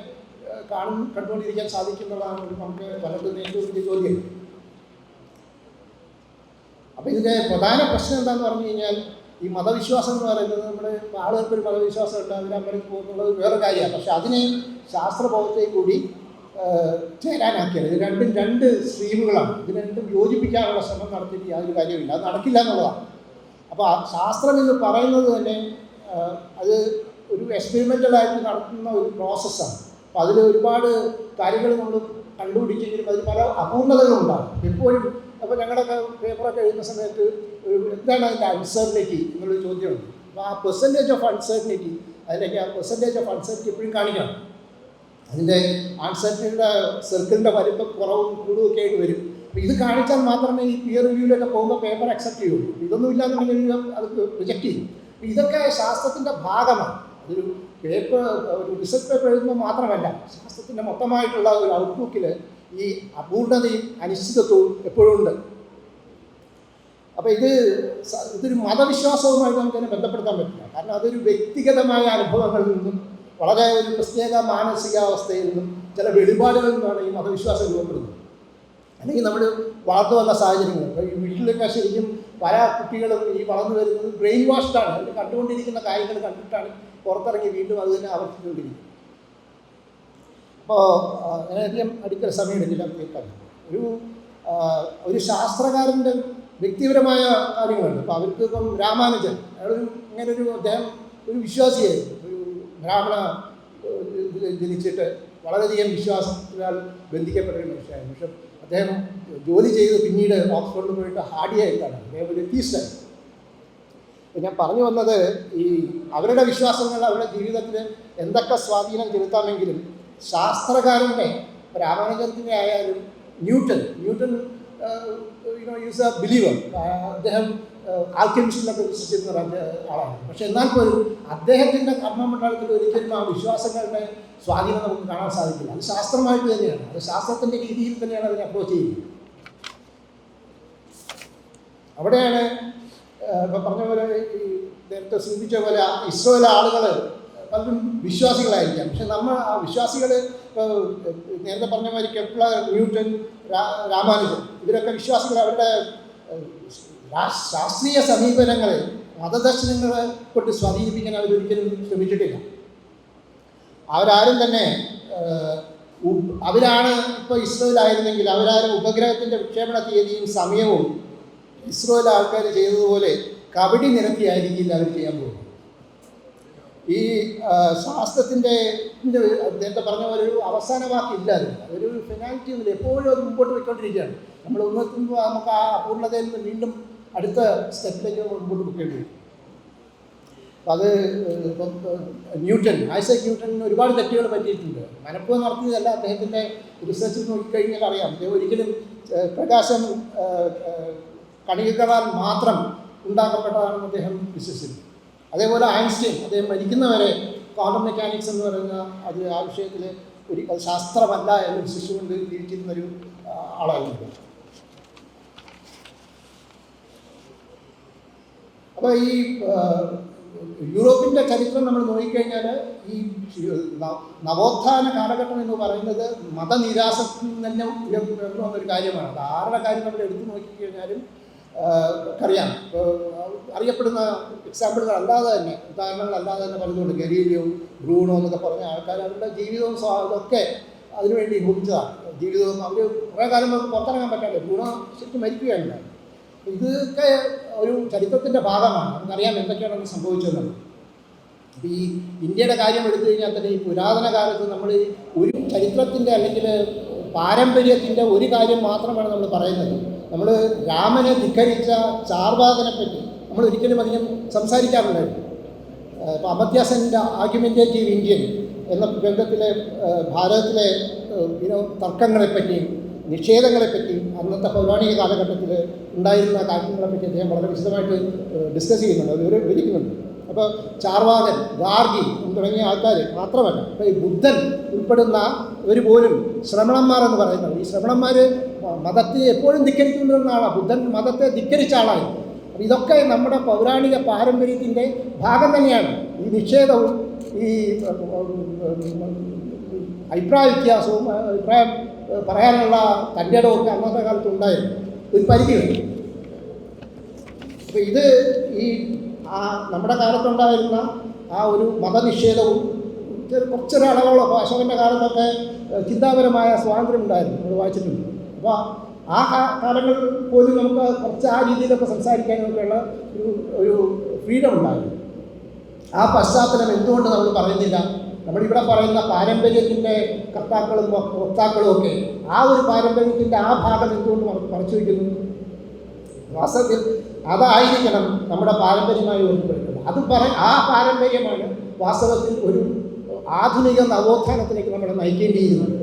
കണ്ടുകൊണ്ടിരിക്കാൻ സാധിക്കുന്നുള്ളതാണ് നമുക്ക് പലർക്കും ഏറ്റവും വലിയ ചോദ്യം. അപ്പോൾ ഇതിൻ്റെ പ്രധാന പ്രശ്നം എന്താണെന്ന് പറഞ്ഞു കഴിഞ്ഞാൽ, ഈ മതവിശ്വാസം എന്ന് പറയുന്നത് നമ്മുടെ ആളുകൾക്കൊരു മതവിശ്വാസം ഉണ്ട്, അതിനമ്പലത്തിൽ പോകുന്നുള്ളത് വേറെ കാര്യമാണ്. പക്ഷെ അതിനെ ശാസ്ത്രബോധത്തെ കൂടി ചേരാനാക്കിയത്. ഇത് രണ്ടും രണ്ട് സ്ട്രീമുകളാണ്. ഇത് രണ്ടും യോജിപ്പിക്കാനുള്ള ശ്രമം നടത്തിയിട്ട് യാതൊരു കാര്യമില്ല, അത് നടക്കില്ല എന്നുള്ളതാണ്. അപ്പോൾ ശാസ്ത്രം എന്ന് പറയുന്നത് തന്നെ അത് ഒരു എക്സ്പെരിമെൻ്റലായിട്ട് നടത്തുന്ന ഒരു പ്രോസസ്സാണ്. അപ്പോൾ അതിൽ ഒരുപാട് കാര്യങ്ങൾ നമ്മൾ കണ്ടുപിടിച്ചെങ്കിലും അതിൽ പല അപൂർണതകളുണ്ടാകും എപ്പോഴും. അപ്പോൾ ഞങ്ങളുടെയൊക്കെ പേപ്പറൊക്കെ എഴുതുന്ന സമയത്ത് എന്താണ് അതിൻ്റെ അൺസർട്ടനിറ്റി എന്നുള്ളൊരു ചോദ്യമുണ്ട്. അപ്പോൾ ആ പെർസെൻറ്റേജ് ഓഫ് അൺസർട്ടനിറ്റി, അതിലേക്ക് ആ പെർസെൻറ്റേജ് ഓഫ് അൺസർട്ടനിറ്റി എപ്പോഴും കാണിക്കണം. അതിൻ്റെ അൺസർട്ടനിറ്റിയുടെ സർക്കിളിൻ്റെ വലിപ്പം കുറവും കൂടുകയൊക്കെ ആയിട്ട് വരും. അപ്പോൾ ഇത് കാണിച്ചാൽ മാത്രമേ ഈ പിയർ റിവ്യൂവിലൊക്കെ പോകുമ്പോൾ പേപ്പർ അക്സെപ്റ്റ് ചെയ്യുള്ളൂ. ഇതൊന്നും ഇല്ലാന്നുണ്ടെങ്കിൽ അത് റിജക്റ്റ് ചെയ്യും. അപ്പോൾ ഇതൊക്കെ ശാസ്ത്രത്തിൻ്റെ ഭാഗമാണ്. അതൊരു പേപ്പർ, ഒരു റിസർച്ച് പേപ്പർ എഴുതുമ്പോൾ മാത്രമല്ല, ശാസ്ത്രത്തിൻ്റെ മൊത്തമായിട്ടുള്ള ഒരു ഔട്ട്ലുക്കിൽ ഈ അപൂർണതയും അനിശ്ചിതത്വവും എപ്പോഴും ഉണ്ട്. അപ്പോൾ ഇതൊരു മതവിശ്വാസവുമായിട്ട് നമുക്കതിനെ ബന്ധപ്പെടുത്താൻ പറ്റില്ല. കാരണം അതൊരു വ്യക്തിഗതമായ അനുഭവങ്ങളിൽ നിന്നും വളരെ ഒരു പ്രത്യേക മാനസികാവസ്ഥയിൽ നിന്നും ചില വെളിപാടുകളിൽ നിന്നാണ് ഈ മതവിശ്വാസം രൂപപ്പെടുന്നത്. അല്ലെങ്കിൽ നമ്മൾ വളർന്നു വന്ന സാഹചര്യങ്ങൾ, ഇപ്പോൾ ഈ വീട്ടിലൊക്കെ ശരിക്കും പല കുട്ടികളും ഈ വളർന്നു വരുന്നത് ബ്രെയിൻ വാഷ്ഡാണ്. അവർ കണ്ടുകൊണ്ടിരിക്കുന്ന കാര്യങ്ങൾ കണ്ടിട്ടാണ് പുറത്തിറങ്ങി വീണ്ടും അത് തന്നെ ആവർത്തിച്ചുകൊണ്ടിരിക്കുന്നത്. അപ്പോൾ അങ്ങനെയധികം അടുക്കൽ സമയം എടുക്കില്ല കേൾക്കാൻ. ഒരു ശാസ്ത്രകാരൻ്റെ വ്യക്തിപരമായ കാര്യങ്ങളുണ്ട്. അപ്പോൾ അവർക്ക് ഇപ്പം രാമാനുജൻ, ഇങ്ങനൊരു അദ്ദേഹം ഒരു വിശ്വാസിയായിരുന്നു. ഒരു ബ്രാഹ്മണ ജനിച്ചിട്ട് വളരെയധികം വിശ്വാസത്താൽ ബന്ധിക്കപ്പെട്ട ഒരു മനുഷ്യനായിരുന്നു. പക്ഷെ അദ്ദേഹം ജോലി ചെയ്ത് പിന്നീട് ഓക്സ്ഫോർഡിൽ പോയിട്ട് ഹാർഡിയായിട്ടാണ്. അദ്ദേഹം ഒരു എത്തീസ്റ്റായി. ഞാൻ പറഞ്ഞു വന്നത്, ഈ അവരുടെ വിശ്വാസങ്ങൾ അവരുടെ ജീവിതത്തിൽ എന്തൊക്കെ സ്വാധീനം ചെലുത്താമെങ്കിലും ശാസ്ത്രകാരൻ്റെ രാമാനുജത്തിൻ്റെ ആയാലും ന്യൂട്ടൺ ഈസ് എ ബിലീവർ. അദ്ദേഹം ആൽക്കെമിസ്റ്റിലൊക്കെ വിശ്വസിച്ചിരുന്ന ആളാണ്. പക്ഷെ എന്നാൽ പോലും അദ്ദേഹത്തിൻ്റെ കർമ്മമണ്ഡലത്തിൽ ഒരിക്കലും ആ വിശ്വാസങ്ങളുടെ സ്വാധീനം നമുക്ക് കാണാൻ സാധിക്കില്ല. അത് ശാസ്ത്രമായിട്ട് തന്നെയാണ്, അത് ശാസ്ത്രത്തിൻ്റെ രീതിയിൽ തന്നെയാണ് അതിനെ അപ്രോച്ച് ചെയ്യുന്നത്. അവിടെയാണ് ഇപ്പം പറഞ്ഞ പോലെ, ഈ നേരത്തെ സൂചിപ്പിച്ച പോലെ ഇസ്രോയിലെ ആളുകൾ പലരും വിശ്വാസികളായിരിക്കാം. പക്ഷെ നമ്മൾ ആ വിശ്വാസികൾ നേരത്തെ പറഞ്ഞ മാതിരി കെപ്ലർ, ന്യൂട്ടൺ, രാമാനുജൻ, ഇവരൊക്കെ വിശ്വാസികൾ അവരുടെ ശാസ്ത്രീയ സമീപനങ്ങളെ മതദർശനങ്ങളെ കൊണ്ട് സ്വാധീനിപ്പിക്കാൻ അവരൊരിക്കലും ശ്രമിച്ചിട്ടില്ല. അവരാരും തന്നെ അവരാണ് ഇപ്പോൾ ഇസ്രോയിലായിരുന്നെങ്കിൽ അവരാരും ഉപഗ്രഹത്തിൻ്റെ വിക്ഷേപണ തീയതിയും സമയവും ഇസ്രോയിലെ ആൾക്കാർ ചെയ്തതുപോലെ കബഡി നിരത്തിയായിരിക്കില്ല അവർ ചെയ്യാൻ പോകുന്നത്. ഈ ശാസ്ത്രത്തിൻ്റെ നേരത്തെ പറഞ്ഞ പോലെ ഒരു അവസാന വാക്കില്ല, അതൊരു ഫിനാലിറ്റി ഒന്നുമില്ല. എപ്പോഴും അത് മുമ്പോട്ട് പോയിക്കൊണ്ടിരിക്കുകയാണ്. നമ്മൾ ഒന്നെത്തുമ്പോൾ നമുക്ക് ആ അപൂർണതയിൽ നിന്ന് വീണ്ടും അടുത്ത സ്റ്റെപ്പിലേക്ക് മുമ്പോട്ട് പോയിക്കേണ്ടി വരും. അപ്പം അത് ഇപ്പം ഐസക് ന്യൂട്ടണിന് ഒരുപാട് തെറ്റുകൾ പറ്റിയിട്ടുണ്ട്. മനഃപൂർവ്വം നടത്തിയതല്ല. അദ്ദേഹത്തിൻ്റെ റിസർച്ച് നോക്കിക്കഴിഞ്ഞാൽ അറിയാം, അദ്ദേഹം ഒരിക്കലും പ്രകാശം കണികകളാൽ മാത്രം ഉണ്ടാക്കപ്പെട്ടതാണെന്ന് അദ്ദേഹം വിശ്വസിച്ചു. അതേപോലെ ഐൻസ്റ്റീൻ, അദ്ദേഹം മരിക്കുന്നവരെ ക്വാണ്ടം മെക്കാനിക്സ് എന്ന് പറയുന്ന അത് ആ വിഷയത്തിൽ അത് ശാസ്ത്രമല്ല എന്ന് വിശ്വസിച്ചുകൊണ്ട് ജീവിച്ചിരുന്നൊരു ആളായിരുന്നു. അപ്പോൾ ഈ യൂറോപ്പിൻ്റെ ചരിത്രം നമ്മൾ നോക്കിക്കഴിഞ്ഞാൽ ഈ നവോത്ഥാന കാലഘട്ടം എന്ന് പറയുന്നത് മതനിരാസത്തിൽ തന്നെ ഉയർന്നു വന്നൊരു കാര്യമാണ്. അത് ആരുടെ കാര്യം നമ്മൾ എടുത്തു നോക്കിക്കഴിഞ്ഞാലും അറിയാം. അറിയപ്പെടുന്ന എക്സാമ്പിളുകൾ അല്ലാതെ തന്നെ, ഉദാഹരണങ്ങളല്ലാതെ തന്നെ പലതുകൊണ്ട്. ഗലീലിയോ, ബ്രൂണോ എന്നൊക്കെ പറഞ്ഞ ആൾക്കാർ അവരുടെ ജീവിതവും ഇതൊക്കെ അതിനുവേണ്ടി ഉപയോഗിച്ചതാണ്. ജീവിതവും അവർ കുറേ കാലം പുറത്തിറങ്ങാൻ പറ്റാതെ ബ്രൂണോ ശരിക്കും മരിക്കുകയാണ്. ഇതൊക്കെ ഒരു ചരിത്രത്തിൻ്റെ ഭാഗമാണ്. നമുക്കറിയാം എന്തൊക്കെയാണ് സംഭവിച്ചതെന്ന്. അപ്പോൾ ഈ ഇന്ത്യയുടെ കാര്യം എടുത്തു കഴിഞ്ഞാൽ തന്നെ ഈ പുരാതന കാലത്ത് നമ്മൾ ഒരു ചരിത്രത്തിൻ്റെ അല്ലെങ്കിൽ പാരമ്പര്യത്തിൻ്റെ ഒരു കാര്യം മാത്രമാണ് നമ്മൾ പറയുന്നത്. നമ്മൾ രാമനെ ധിക്കരിച്ച ചാർവാകനെ പറ്റി നമ്മൾ ഒരിക്കലും അധികം സംസാരിക്കാറുണ്ടായിരുന്നു. ഇപ്പോൾ അമർത്യാസെൻ്റെ ആർഗ്യുമെൻറ്റേറ്റീവ് ഇന്ത്യൻ എന്ന ഗ്രന്ഥത്തിലെ ഭാരതത്തിലെ തർക്കങ്ങളെപ്പറ്റിയും നിഷേധങ്ങളെപ്പറ്റിയും അന്നത്തെ പൗരാണിക കാലഘട്ടത്തിൽ ഉണ്ടായിരുന്ന കാര്യങ്ങളെപ്പറ്റി അദ്ദേഹം വളരെ വിശദമായിട്ട് ഡിസ്കസ് ചെയ്യുന്നുണ്ട്, അത് വിവരിക്കുന്നുണ്ട്. അപ്പോൾ ചാർവാകൻ, ഗാർഗി തുടങ്ങിയ ആൾക്കാർ മാത്രമല്ല, ഇപ്പോൾ ഈ ബുദ്ധൻ ഉൾപ്പെടുന്ന ഒരു പോലും ശ്രമണന്മാർ എന്ന് പറയുന്നത്, ഈ ശ്രമണന്മാർ മതത്തെ എപ്പോഴും ധിക്കരിക്കുന്ന ആളാണ്. ബുദ്ധൻ മതത്തെ ധിക്കരിച്ച ആളാണ്. അപ്പോൾ ഇതൊക്കെ നമ്മുടെ പൗരാണിക പാരമ്പര്യത്തിൻ്റെ ഭാഗം തന്നെയാണ്. ഈ നിഷേധവും ഈ അഭിപ്രായ വ്യത്യാസവും അഭിപ്രായം പറയാനുള്ള തൻ്റെ ഇടമൊക്കെ അന്നത്തെ കാലത്ത് ഉണ്ടായിരുന്നു, ഒരു പരിധി വരെ. അപ്പോൾ ഇത് ഈ നമ്മുടെ കാലത്തുണ്ടായിരുന്ന ആ ഒരു മതനിഷേധവും കുറച്ചൊരളവോളം, അപ്പോൾ അശോകൻ്റെ കാലത്തൊക്കെ ചിന്താപരമായ സ്വാതന്ത്ര്യം ഉണ്ടായിരുന്നു, നമ്മൾ വായിച്ചിട്ടുണ്ട്. അപ്പോൾ ആ കാലങ്ങളിൽ പോലും നമുക്ക് കുറച്ച് ആ രീതിയിലൊക്കെ സംസാരിക്കാനൊക്കെയുള്ള ഒരു ഫ്രീഡം ഉണ്ടായിരുന്നു. ആ പശ്ചാത്തലം എന്തുകൊണ്ട് നമ്മൾ പറയുന്നില്ല? നമ്മളിവിടെ പറയുന്ന പാരമ്പര്യത്തിൻ്റെ കർത്താക്കളും വക്താക്കളും ഒക്കെ ആ ഒരു പാരമ്പര്യത്തിൻ്റെ ആ ഭാഗം എന്തുകൊണ്ട് മറച്ചു വയ്ക്കുന്നു? വാസ്തവത്തിൽ അതായിരിക്കണം നമ്മുടെ പാരമ്പര്യമായി ബന്ധപ്പെടുന്നത്. ആ പാരമ്പര്യമാണ് വാസ്തവത്തിൽ ഒരു ആധുനിക നവോത്ഥാനത്തിലേക്ക് നമ്മളെ നയിക്കേണ്ടിയിരുന്നത്.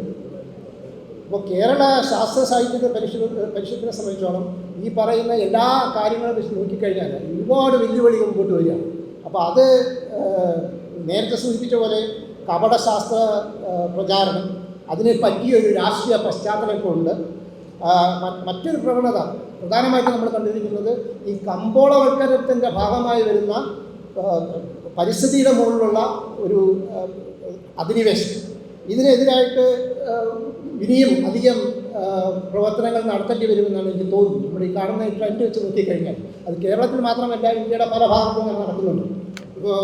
അപ്പോൾ കേരള ശാസ്ത്ര സാഹിത്യത്തെ പരിഷത്തിനെ സംബന്ധിച്ചോളം ഈ പറയുന്ന എല്ലാ കാര്യങ്ങളും വെച്ച് നോക്കിക്കഴിഞ്ഞാൽ ഒരുപാട് വെല്ലുവിളികൾ മുമ്പോട്ട് വരികയാണ്. അപ്പോൾ അത് നേരത്തെ സൂചിപ്പിച്ച പോലെ കപടശാസ്ത്ര പ്രചാരണം, അതിനെ പറ്റിയൊരു രാഷ്ട്രീയ പശ്ചാത്തലമുണ്ട്. മറ്റൊരു പ്രവണത പ്രധാനമായിട്ടും നമ്മൾ കണ്ടിരിക്കുന്നത് ഈ കമ്പോളവൽക്കരണത്തിൻ്റെ ഭാഗമായി വരുന്ന പരിസ്ഥിതിയുടെ മുകളിലുള്ള ഒരു അധിനിവേശം. ഇതിനെതിരായിട്ട് ഇനിയും അധികം പ്രവർത്തനങ്ങൾ നടത്തേണ്ടി വരുമെന്നാണ് എനിക്ക് തോന്നുന്നത്. നമ്മുടെ ഈ കാണുന്ന ട്രെൻഡ് വെച്ച് നോക്കിക്കഴിഞ്ഞാൽ അത് കേരളത്തിൽ മാത്രമല്ല, ഇന്ത്യയുടെ പല ഭാഗത്തും അങ്ങനെ നടക്കുന്നുണ്ട്. ഇപ്പോൾ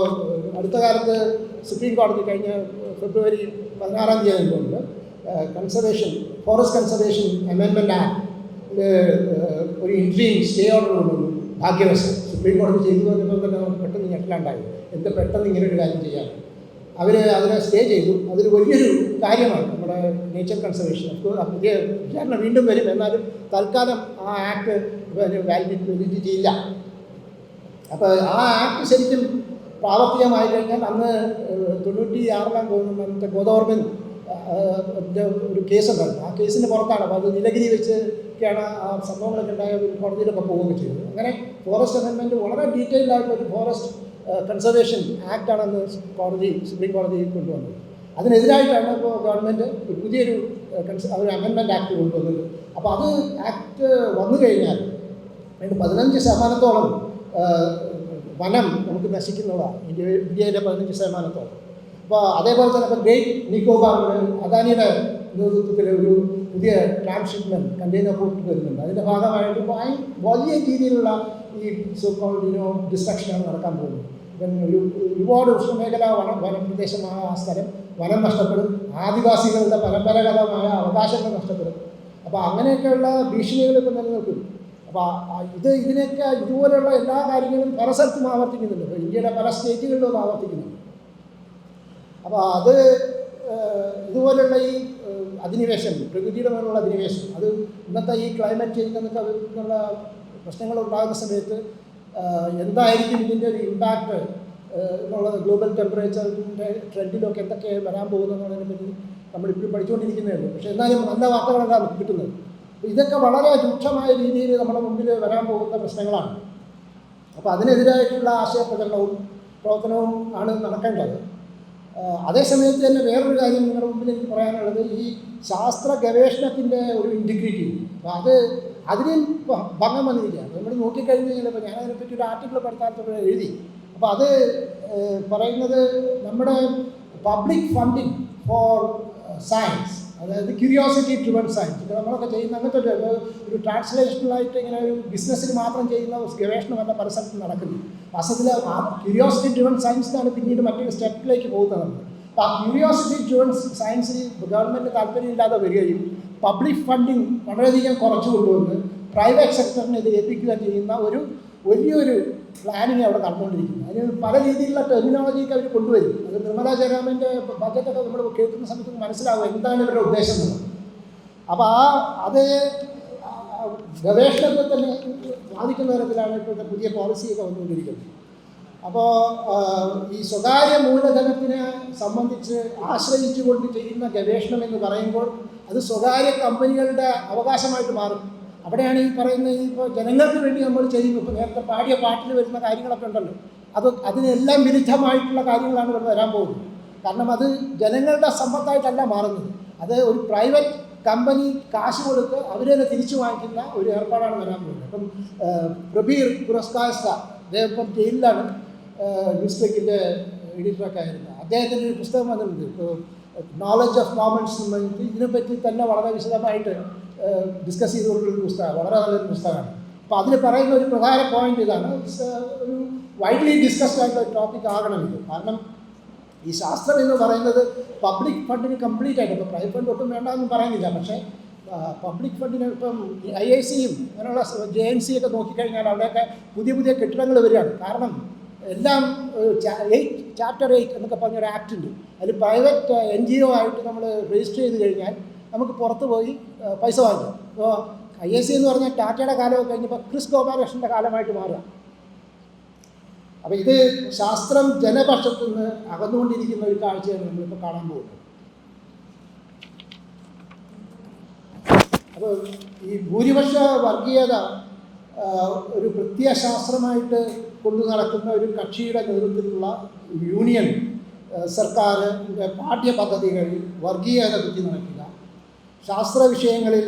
അടുത്ത കാലത്ത് സുപ്രീം കോടതി കഴിഞ്ഞ ഫെബ്രുവരി 16-ാം തീയതി കൊണ്ട് ഫോറസ്റ്റ് കൺസർവേഷൻ അമെൻമെൻറ്റ് ആക്ട് ഒരു ഇൻട്രീം സ്റ്റേ ഓർഡർ കൊണ്ടുവന്നു. ഭാഗ്യവശം സുപ്രീം കോടതി ചെയ്തു പറഞ്ഞപ്പോൾ തന്നെ നമുക്ക് പെട്ടെന്ന് ഞെട്ടലുണ്ടായി. എന്ത് പെട്ടെന്ന് ഇങ്ങനൊരു കാര്യം ചെയ്യാം. അവർ അതിനെ സ്റ്റേ ചെയ്തു. അതൊരു വലിയൊരു കാര്യമാണ് നമ്മുടെ നേച്ചർ കൺസർവേഷൻ. പുതിയ വിചാരണ വീണ്ടും വരും, എന്നാലും തൽക്കാലം ആ ആക്ട് വാലിഡിറ്റി ചെയ്യില്ല. അപ്പോൾ ആ ആക്ട് ശരിക്കും പ്രാവർത്തികമായി കഴിഞ്ഞാൽ അന്ന് 96-ാം ഗവൺമെൻറ് ഗോദാവർമൻ ഒരു കേസുണ്ടായിരുന്നു. ആ കേസിൻ്റെ പുറത്താണ്. അപ്പോൾ അത് നീലഗിരി വെച്ചൊക്കെയാണ് ആ സംഭവങ്ങളൊക്കെ ഉണ്ടായ കോടതിയിലൊക്കെ പോവുകയൊക്കെ ചെയ്തത്. അങ്ങനെ ഫോറസ്റ്റ് അമെൻമെൻറ്റ് വളരെ ഡീറ്റെയിൽഡ് ആയിട്ടൊരു ഫോറസ്റ്റ് കൺസർവേഷൻ ആക്റ്റാണ് അന്ന് സുപ്രീം കോടതി കൊണ്ടുവന്നത്. അതിനെതിരായിട്ടാണ് ഇപ്പോൾ ഗവൺമെൻറ് പുതിയൊരു അമെൻമെൻറ്റ് ആക്ട് കൊണ്ടുവന്നത്. അപ്പോൾ അത് ആക്ട് വന്നു കഴിഞ്ഞാൽ 15% വനം നമുക്ക് നശിക്കുന്നതാണ്, ഇന്ത്യയിലെ 15%. അപ്പോൾ അതേപോലെ തന്നെ ഇപ്പോൾ ഗ്രേറ്റ് നിക്കോബാറിൽ അദാനിയുടെ നേതൃത്വത്തിൽ ഒരു പുതിയ ട്രാൻസ്ഷിപ്മെൻറ്റ് കണ്ടെയ്നർ പോർട്ട് വരുന്നുണ്ട്. അതിൻ്റെ ഭാഗമായിട്ട് വലിയ രീതിയിലുള്ള ഈ ഡിസ്ട്രക്ഷനാണ് നടക്കാൻ പോകുന്നത്. ഇപ്പം ഒരുപാട് ഉഷ്ണമേഖല വനപ്രദേശമായ ആ സ്ഥലം വനം നഷ്ടപ്പെടും, ആദിവാസികളുടെ പരമ്പരാഗതമായ അവകാശങ്ങൾ നഷ്ടപ്പെടും. അപ്പോൾ അങ്ങനെയൊക്കെയുള്ള ഭീഷണികൾ ഇപ്പം നിലനിൽക്കും. അപ്പോൾ ഇതിനൊക്കെ ഇതുപോലെയുള്ള എല്ലാ കാര്യങ്ങളും പല സ്ഥലത്തും ആവർത്തിക്കുന്നുണ്ട്. ഇപ്പോൾ ഇന്ത്യയുടെ പല സ്റ്റേറ്റുകളിലും അത് ആവർത്തിക്കുന്നുണ്ട്. അപ്പോൾ അത് ഇതുപോലെയുള്ള ഈ അധിനിവേശം, പ്രകൃതിയുടെ മേലുള്ള അധിനിവേശം, അത് ഇന്നത്തെ ഈ ക്ലൈമറ്റ് ചേഞ്ച് എന്നൊക്കെ അതിനുള്ള പ്രശ്നങ്ങൾ ഉണ്ടാകുന്ന സമയത്ത് എന്തായിരിക്കും ഇതിൻ്റെ ഒരു ഇമ്പാക്റ്റ് എന്നുള്ളത്, ഗ്ലോബൽ ടെമ്പറേച്ചറിൻ്റെ ട്രെൻഡിലൊക്കെ എന്തൊക്കെ വരാൻ പോകുന്നതെന്നുള്ളതിനെ പറ്റി നമ്മളിപ്പോഴും പഠിച്ചുകൊണ്ടിരിക്കുന്നേ ഉള്ളൂ. പക്ഷേ എന്നാലും നല്ല വാർത്തകളെല്ലാം നമുക്ക് കിട്ടുന്നത്. ഇതൊക്കെ വളരെ രൂക്ഷമായ രീതിയിൽ നമ്മുടെ മുമ്പിൽ വരാൻ പോകുന്ന പ്രശ്നങ്ങളാണ്. അപ്പോൾ അതിനെതിരായിട്ടുള്ള ആശയപ്രചരണവും പ്രവർത്തനവും ആണ് നടക്കേണ്ടത്. അതേസമയത്ത് തന്നെ വേറൊരു കാര്യം നിങ്ങളുടെ മുമ്പിൽ എനിക്ക് പറയാനുള്ളത്, ഈ ശാസ്ത്ര ഗവേഷണത്തിൻ്റെ ഒരു ഇൻറ്റിഗ്രിറ്റി. അപ്പോൾ അതിനും ഭംഗം വന്നിരിക്കുകയാണ്. നമ്മൾ നോക്കിക്കഴിഞ്ഞ് കഴിഞ്ഞാൽ ഇപ്പോൾ ഞാനതിനെപ്പറ്റി ഒരു ആർട്ടിക്കിൾ പഠിത്താത്തപ്പോൾ എഴുതി. അപ്പോൾ അത് പറയുന്നത് നമ്മുടെ പബ്ലിക് ഫണ്ടിങ് ഫോർ സയൻസ് അതായത് ക്യൂരിയോസിറ്റി ഡ്രിവൺ സയൻസ്. നമ്മളൊക്കെ ചെയ്യുന്ന അങ്ങനത്തെ ഒരു ട്രാൻസ്ലേഷണലായിട്ട് ഇങ്ങനെ ഒരു ബിസിനസ്സിന് മാത്രം ചെയ്യുന്ന ഗവേഷണമല്ല പല സ്ഥലത്തും നടക്കുന്നത്. വാസ്തവത്തിൽ ആ ക്യൂരിയോസിറ്റി ഡ്രിവൺ സയൻസിനാണ് പിന്നീട് മറ്റൊരു സ്റ്റെപ്പിലേക്ക് പോകുന്നത്. അപ്പോൾ ആ ക്യൂരിയോസിറ്റി ഡ്രിവൺ സയൻസിൽ ഗവൺമെൻറ് താല്പര്യമില്ലാതെ വരികയും പബ്ലിക് ഫണ്ടിങ് വളരെയധികം കുറച്ചു കൊണ്ടുവന്ന് പ്രൈവറ്റ് സെക്ടറിനെ ഇത് ഏൽപ്പിക്കുകയും ചെയ്യുന്ന ഒരു വലിയൊരു പ്ലാനിങ് അവിടെ നടന്നുകൊണ്ടിരിക്കുന്നത്. അതിന് പല രീതിയിലുള്ള ടെർമിനോളജിയൊക്കെ അവർ കൊണ്ടുവരും. അത് നിർമ്മലാ ജയരാമൻ്റെ ബജറ്റൊക്കെ നമ്മൾ കേൾക്കുന്ന സമയത്ത് മനസ്സിലാവും എന്താണ് ഇവരുടെ ഉദ്ദേശം എന്നുള്ളത്. അപ്പോൾ അത് ഗവേഷണത്തെ തന്നെ ബാധിക്കുന്ന തരത്തിലാണ് ഇപ്പോഴത്തെ പുതിയ പോളിസിയൊക്കെ വന്നുകൊണ്ടിരിക്കുന്നത്. അപ്പോൾ ഈ സ്വകാര്യ മൂലധനത്തിനെ സംബന്ധിച്ച് ആശ്രയിച്ചുകൊണ്ട് ചെയ്യുന്ന ഗവേഷണം എന്ന് പറയുമ്പോൾ അത് സ്വകാര്യ കമ്പനികളുടെ അവകാശമായിട്ട് മാറും. അവിടെയാണ് ഈ പറയുന്ന ഇപ്പോൾ ജനങ്ങൾക്ക് വേണ്ടി നമ്മൾ ചെയ്യുന്നു. ഇപ്പോൾ നേരത്തെ പാടിയ പാട്ടിൽ വരുന്ന കാര്യങ്ങളൊക്കെ ഉണ്ടല്ലോ, അതിനെല്ലാം വിരുദ്ധമായിട്ടുള്ള കാര്യങ്ങളാണ് ഇവിടെ വരാൻ പോകുന്നത്. കാരണം അത് ജനങ്ങളുടെ സമ്പത്തായിട്ടല്ല മാറുന്നത്, അത് ഒരു പ്രൈവറ്റ് കമ്പനി കാശ് കൊടുത്ത് അവർ തന്നെ തിരിച്ചു വാങ്ങിക്കുന്ന ഒരു ഏർപ്പാടാണ് വരാൻ പോകുന്നത്. അപ്പം പ്രബീർ പുരസ്കാർ അദ്ദേഹം ഇപ്പം ജയിലിലാണ്, ന്യൂസ് വീക്കിൻ്റെ എഡിറ്ററൊക്കെ ആയിരുന്നു. അദ്ദേഹത്തിൻ്റെ ഒരു പുസ്തകം വന്നിട്ടുണ്ട്, ഇപ്പോൾ നോളജ് ഓഫ് കോമൺസ് എന്ന് പറഞ്ഞിട്ട് ഇതിനെപ്പറ്റി തന്നെ വളരെ വിശദമായിട്ട് ഡിസ്കസ് ചെയ്തുകൊണ്ടുള്ളൊരു പുസ്തകമാണ്, വളരെ നല്ലൊരു പുസ്തകമാണ്. അപ്പോൾ അതിൽ പറയുന്ന ഒരു പ്രധാന പോയിന്റ് ഇതാണ്, ഒരു വൈഡ്ലി ഡിസ്കസ്ഡ് ആയിട്ടുള്ള ടോപ്പിക് ആകണം ഇത്. കാരണം ഈ ശാസ്ത്രം എന്ന് പറയുന്നത് പബ്ലിക് ഫണ്ടിന് കംപ്ലീറ്റ് ആയിട്ട്, ഇപ്പോൾ പ്രൈവറ്റ് ഫണ്ട് ഒട്ടും വേണ്ടെന്ന് പറയുന്നില്ല, പക്ഷേ പബ്ലിക് ഫണ്ടിന് ഇപ്പം IICയും അങ്ങനെയുള്ള JNC ഒക്കെ നോക്കിക്കഴിഞ്ഞാൽ അവിടെയൊക്കെ പുതിയ പുതിയ കെട്ടിടങ്ങൾ വരികയാണ്. കാരണം എല്ലാം ചാപ്റ്റർ 8 എന്നൊക്കെ പറഞ്ഞൊരു ആക്ട് ഉണ്ട്. അതിൽ പ്രൈവറ്റ് NGO ആയിട്ട് നമ്മൾ രജിസ്റ്റർ ചെയ്ത് കഴിഞ്ഞാൽ നമുക്ക് പുറത്ത് പോയി പൈസ വാങ്ങിക്കാം. ഇപ്പോൾ IIC എന്ന് പറഞ്ഞാൽ ടാറ്റയുടെ കാലമൊക്കെ കഴിഞ്ഞപ്പോൾ ക്രിസ് കോർപ്പറേഷൻ്റെ കാലമായിട്ട് മാറുക. അപ്പോൾ ഇത് ശാസ്ത്രം ജനപക്ഷത്തു നിന്ന് അകന്നുകൊണ്ടിരിക്കുന്ന ഒരു കാഴ്ചയാണ് നമ്മളിപ്പോൾ കാണാൻ പോകുന്നത്. അപ്പോൾ ഈ ഭൂരിപക്ഷ വർഗീയത ഒരു പ്രത്യയശാസ്ത്രമായിട്ട് കൊണ്ടു നടക്കുന്ന ഒരു കക്ഷിയുടെ നേതൃത്വത്തിലുള്ള യൂണിയൻ സർക്കാരിൻ്റെ പാഠ്യപദ്ധതികളിൽ വർഗീയത കുത്തി നടക്കുക, ശാസ്ത്ര വിഷയങ്ങളിൽ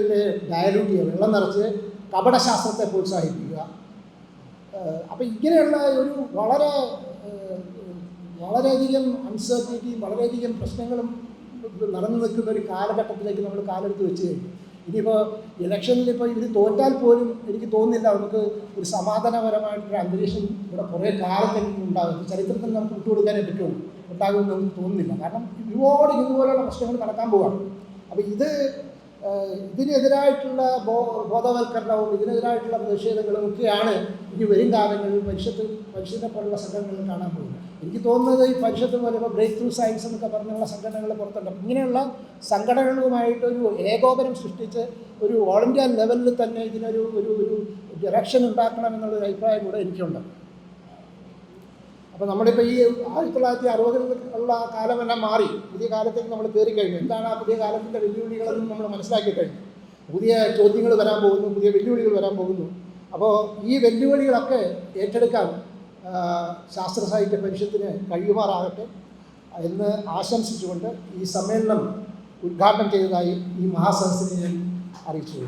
ഡയലൂട്ട് ചെയ്യുക, വെള്ളം നിറച്ച് കപടശാസ്ത്രത്തെ പ്രോത്സാഹിപ്പിക്കുക. അപ്പോൾ ഇങ്ങനെയുള്ള ഒരു വളരെയധികം അൺസർട്ടനിറ്റിയും വളരെയധികം പ്രശ്നങ്ങളും നടന്നു നിൽക്കുന്ന ഒരു കാലഘട്ടത്തിലേക്ക് നമ്മൾ കാലെടുത്ത് വെച്ച് കഴിഞ്ഞു. ഇനിയിപ്പോൾ ഇലക്ഷനിൽ ഇപ്പോൾ ഇവർ തോറ്റാൽ പോലും എനിക്ക് തോന്നുന്നില്ല നമുക്ക് ഒരു സമാധാനപരമായിട്ടൊരു അന്തരീക്ഷം ഇവിടെ കുറേ കാലത്തേക്ക് ഉണ്ടാകും. ചരിത്രത്തിൽ നമുക്ക് വിട്ടുകൊടുക്കാനേ പറ്റുള്ളൂ, ഉണ്ടാകുമെന്ന് നമുക്ക് തോന്നുന്നില്ല. കാരണം ഇതുപോലെയുള്ള പ്രശ്നങ്ങൾ നടക്കാൻ പോവുകയാണ്. അപ്പോൾ ഇതിനെതിരായിട്ടുള്ള ബോധവൽക്കരണവും ഇതിനെതിരായിട്ടുള്ള പ്രതിഷേധങ്ങളും ഒക്കെയാണ് ഇനി വരും കാലങ്ങളിൽ പരിഷത്തിനെ പോലുള്ള സംഘടനകൾ കാണാൻ പോകുന്നത്. എനിക്ക് തോന്നുന്നത് ഈ പരിഷത്ത് പോലെ ഇപ്പോൾ ബ്രേക്ക് ത്രൂ സയൻസ് എന്നൊക്കെ പറഞ്ഞുള്ള സംഘടനകൾ പുറത്തുണ്ട്. ഇങ്ങനെയുള്ള സംഘടനകളുമായിട്ടൊരു ഏകോപനം സൃഷ്ടിച്ച് ഒരു ഓൾ ഇന്ത്യ ലെവലിൽ തന്നെ ഇതിനൊരു ഒരു ഡയറക്ഷൻ ഉണ്ടാക്കണം എന്നുള്ളൊരു അഭിപ്രായം കൂടെ എനിക്കുണ്ട്. അപ്പോൾ നമ്മളിപ്പോൾ ഈ 1960 ഉള്ള കാലമെല്ലാം മാറി പുതിയ കാലത്തേക്ക് നമ്മൾ കയറി കഴിഞ്ഞു. എന്താണ് ആ പുതിയ കാലത്തിൻ്റെ വെല്ലുവിളികളെന്നും നമ്മൾ മനസ്സിലാക്കി കഴിഞ്ഞു. പുതിയ ചോദ്യങ്ങൾ വരാൻ പോകുന്നു, പുതിയ വെല്ലുവിളികൾ വരാൻ പോകുന്നു. അപ്പോൾ ഈ വെല്ലുവിളികളൊക്കെ ഏറ്റെടുക്കാൻ ശാസ്ത്ര സാഹിത്യ പരിഷത്തിന് കഴിയുമാറാകട്ടെ എന്ന് ആശംസിച്ചുകൊണ്ട് ഈ സമ്മേളനം ഉദ്ഘാടനം ചെയ്തതായി ഈ മഹാസദസ്സിനെ ഞാൻ അറിയിച്ചു.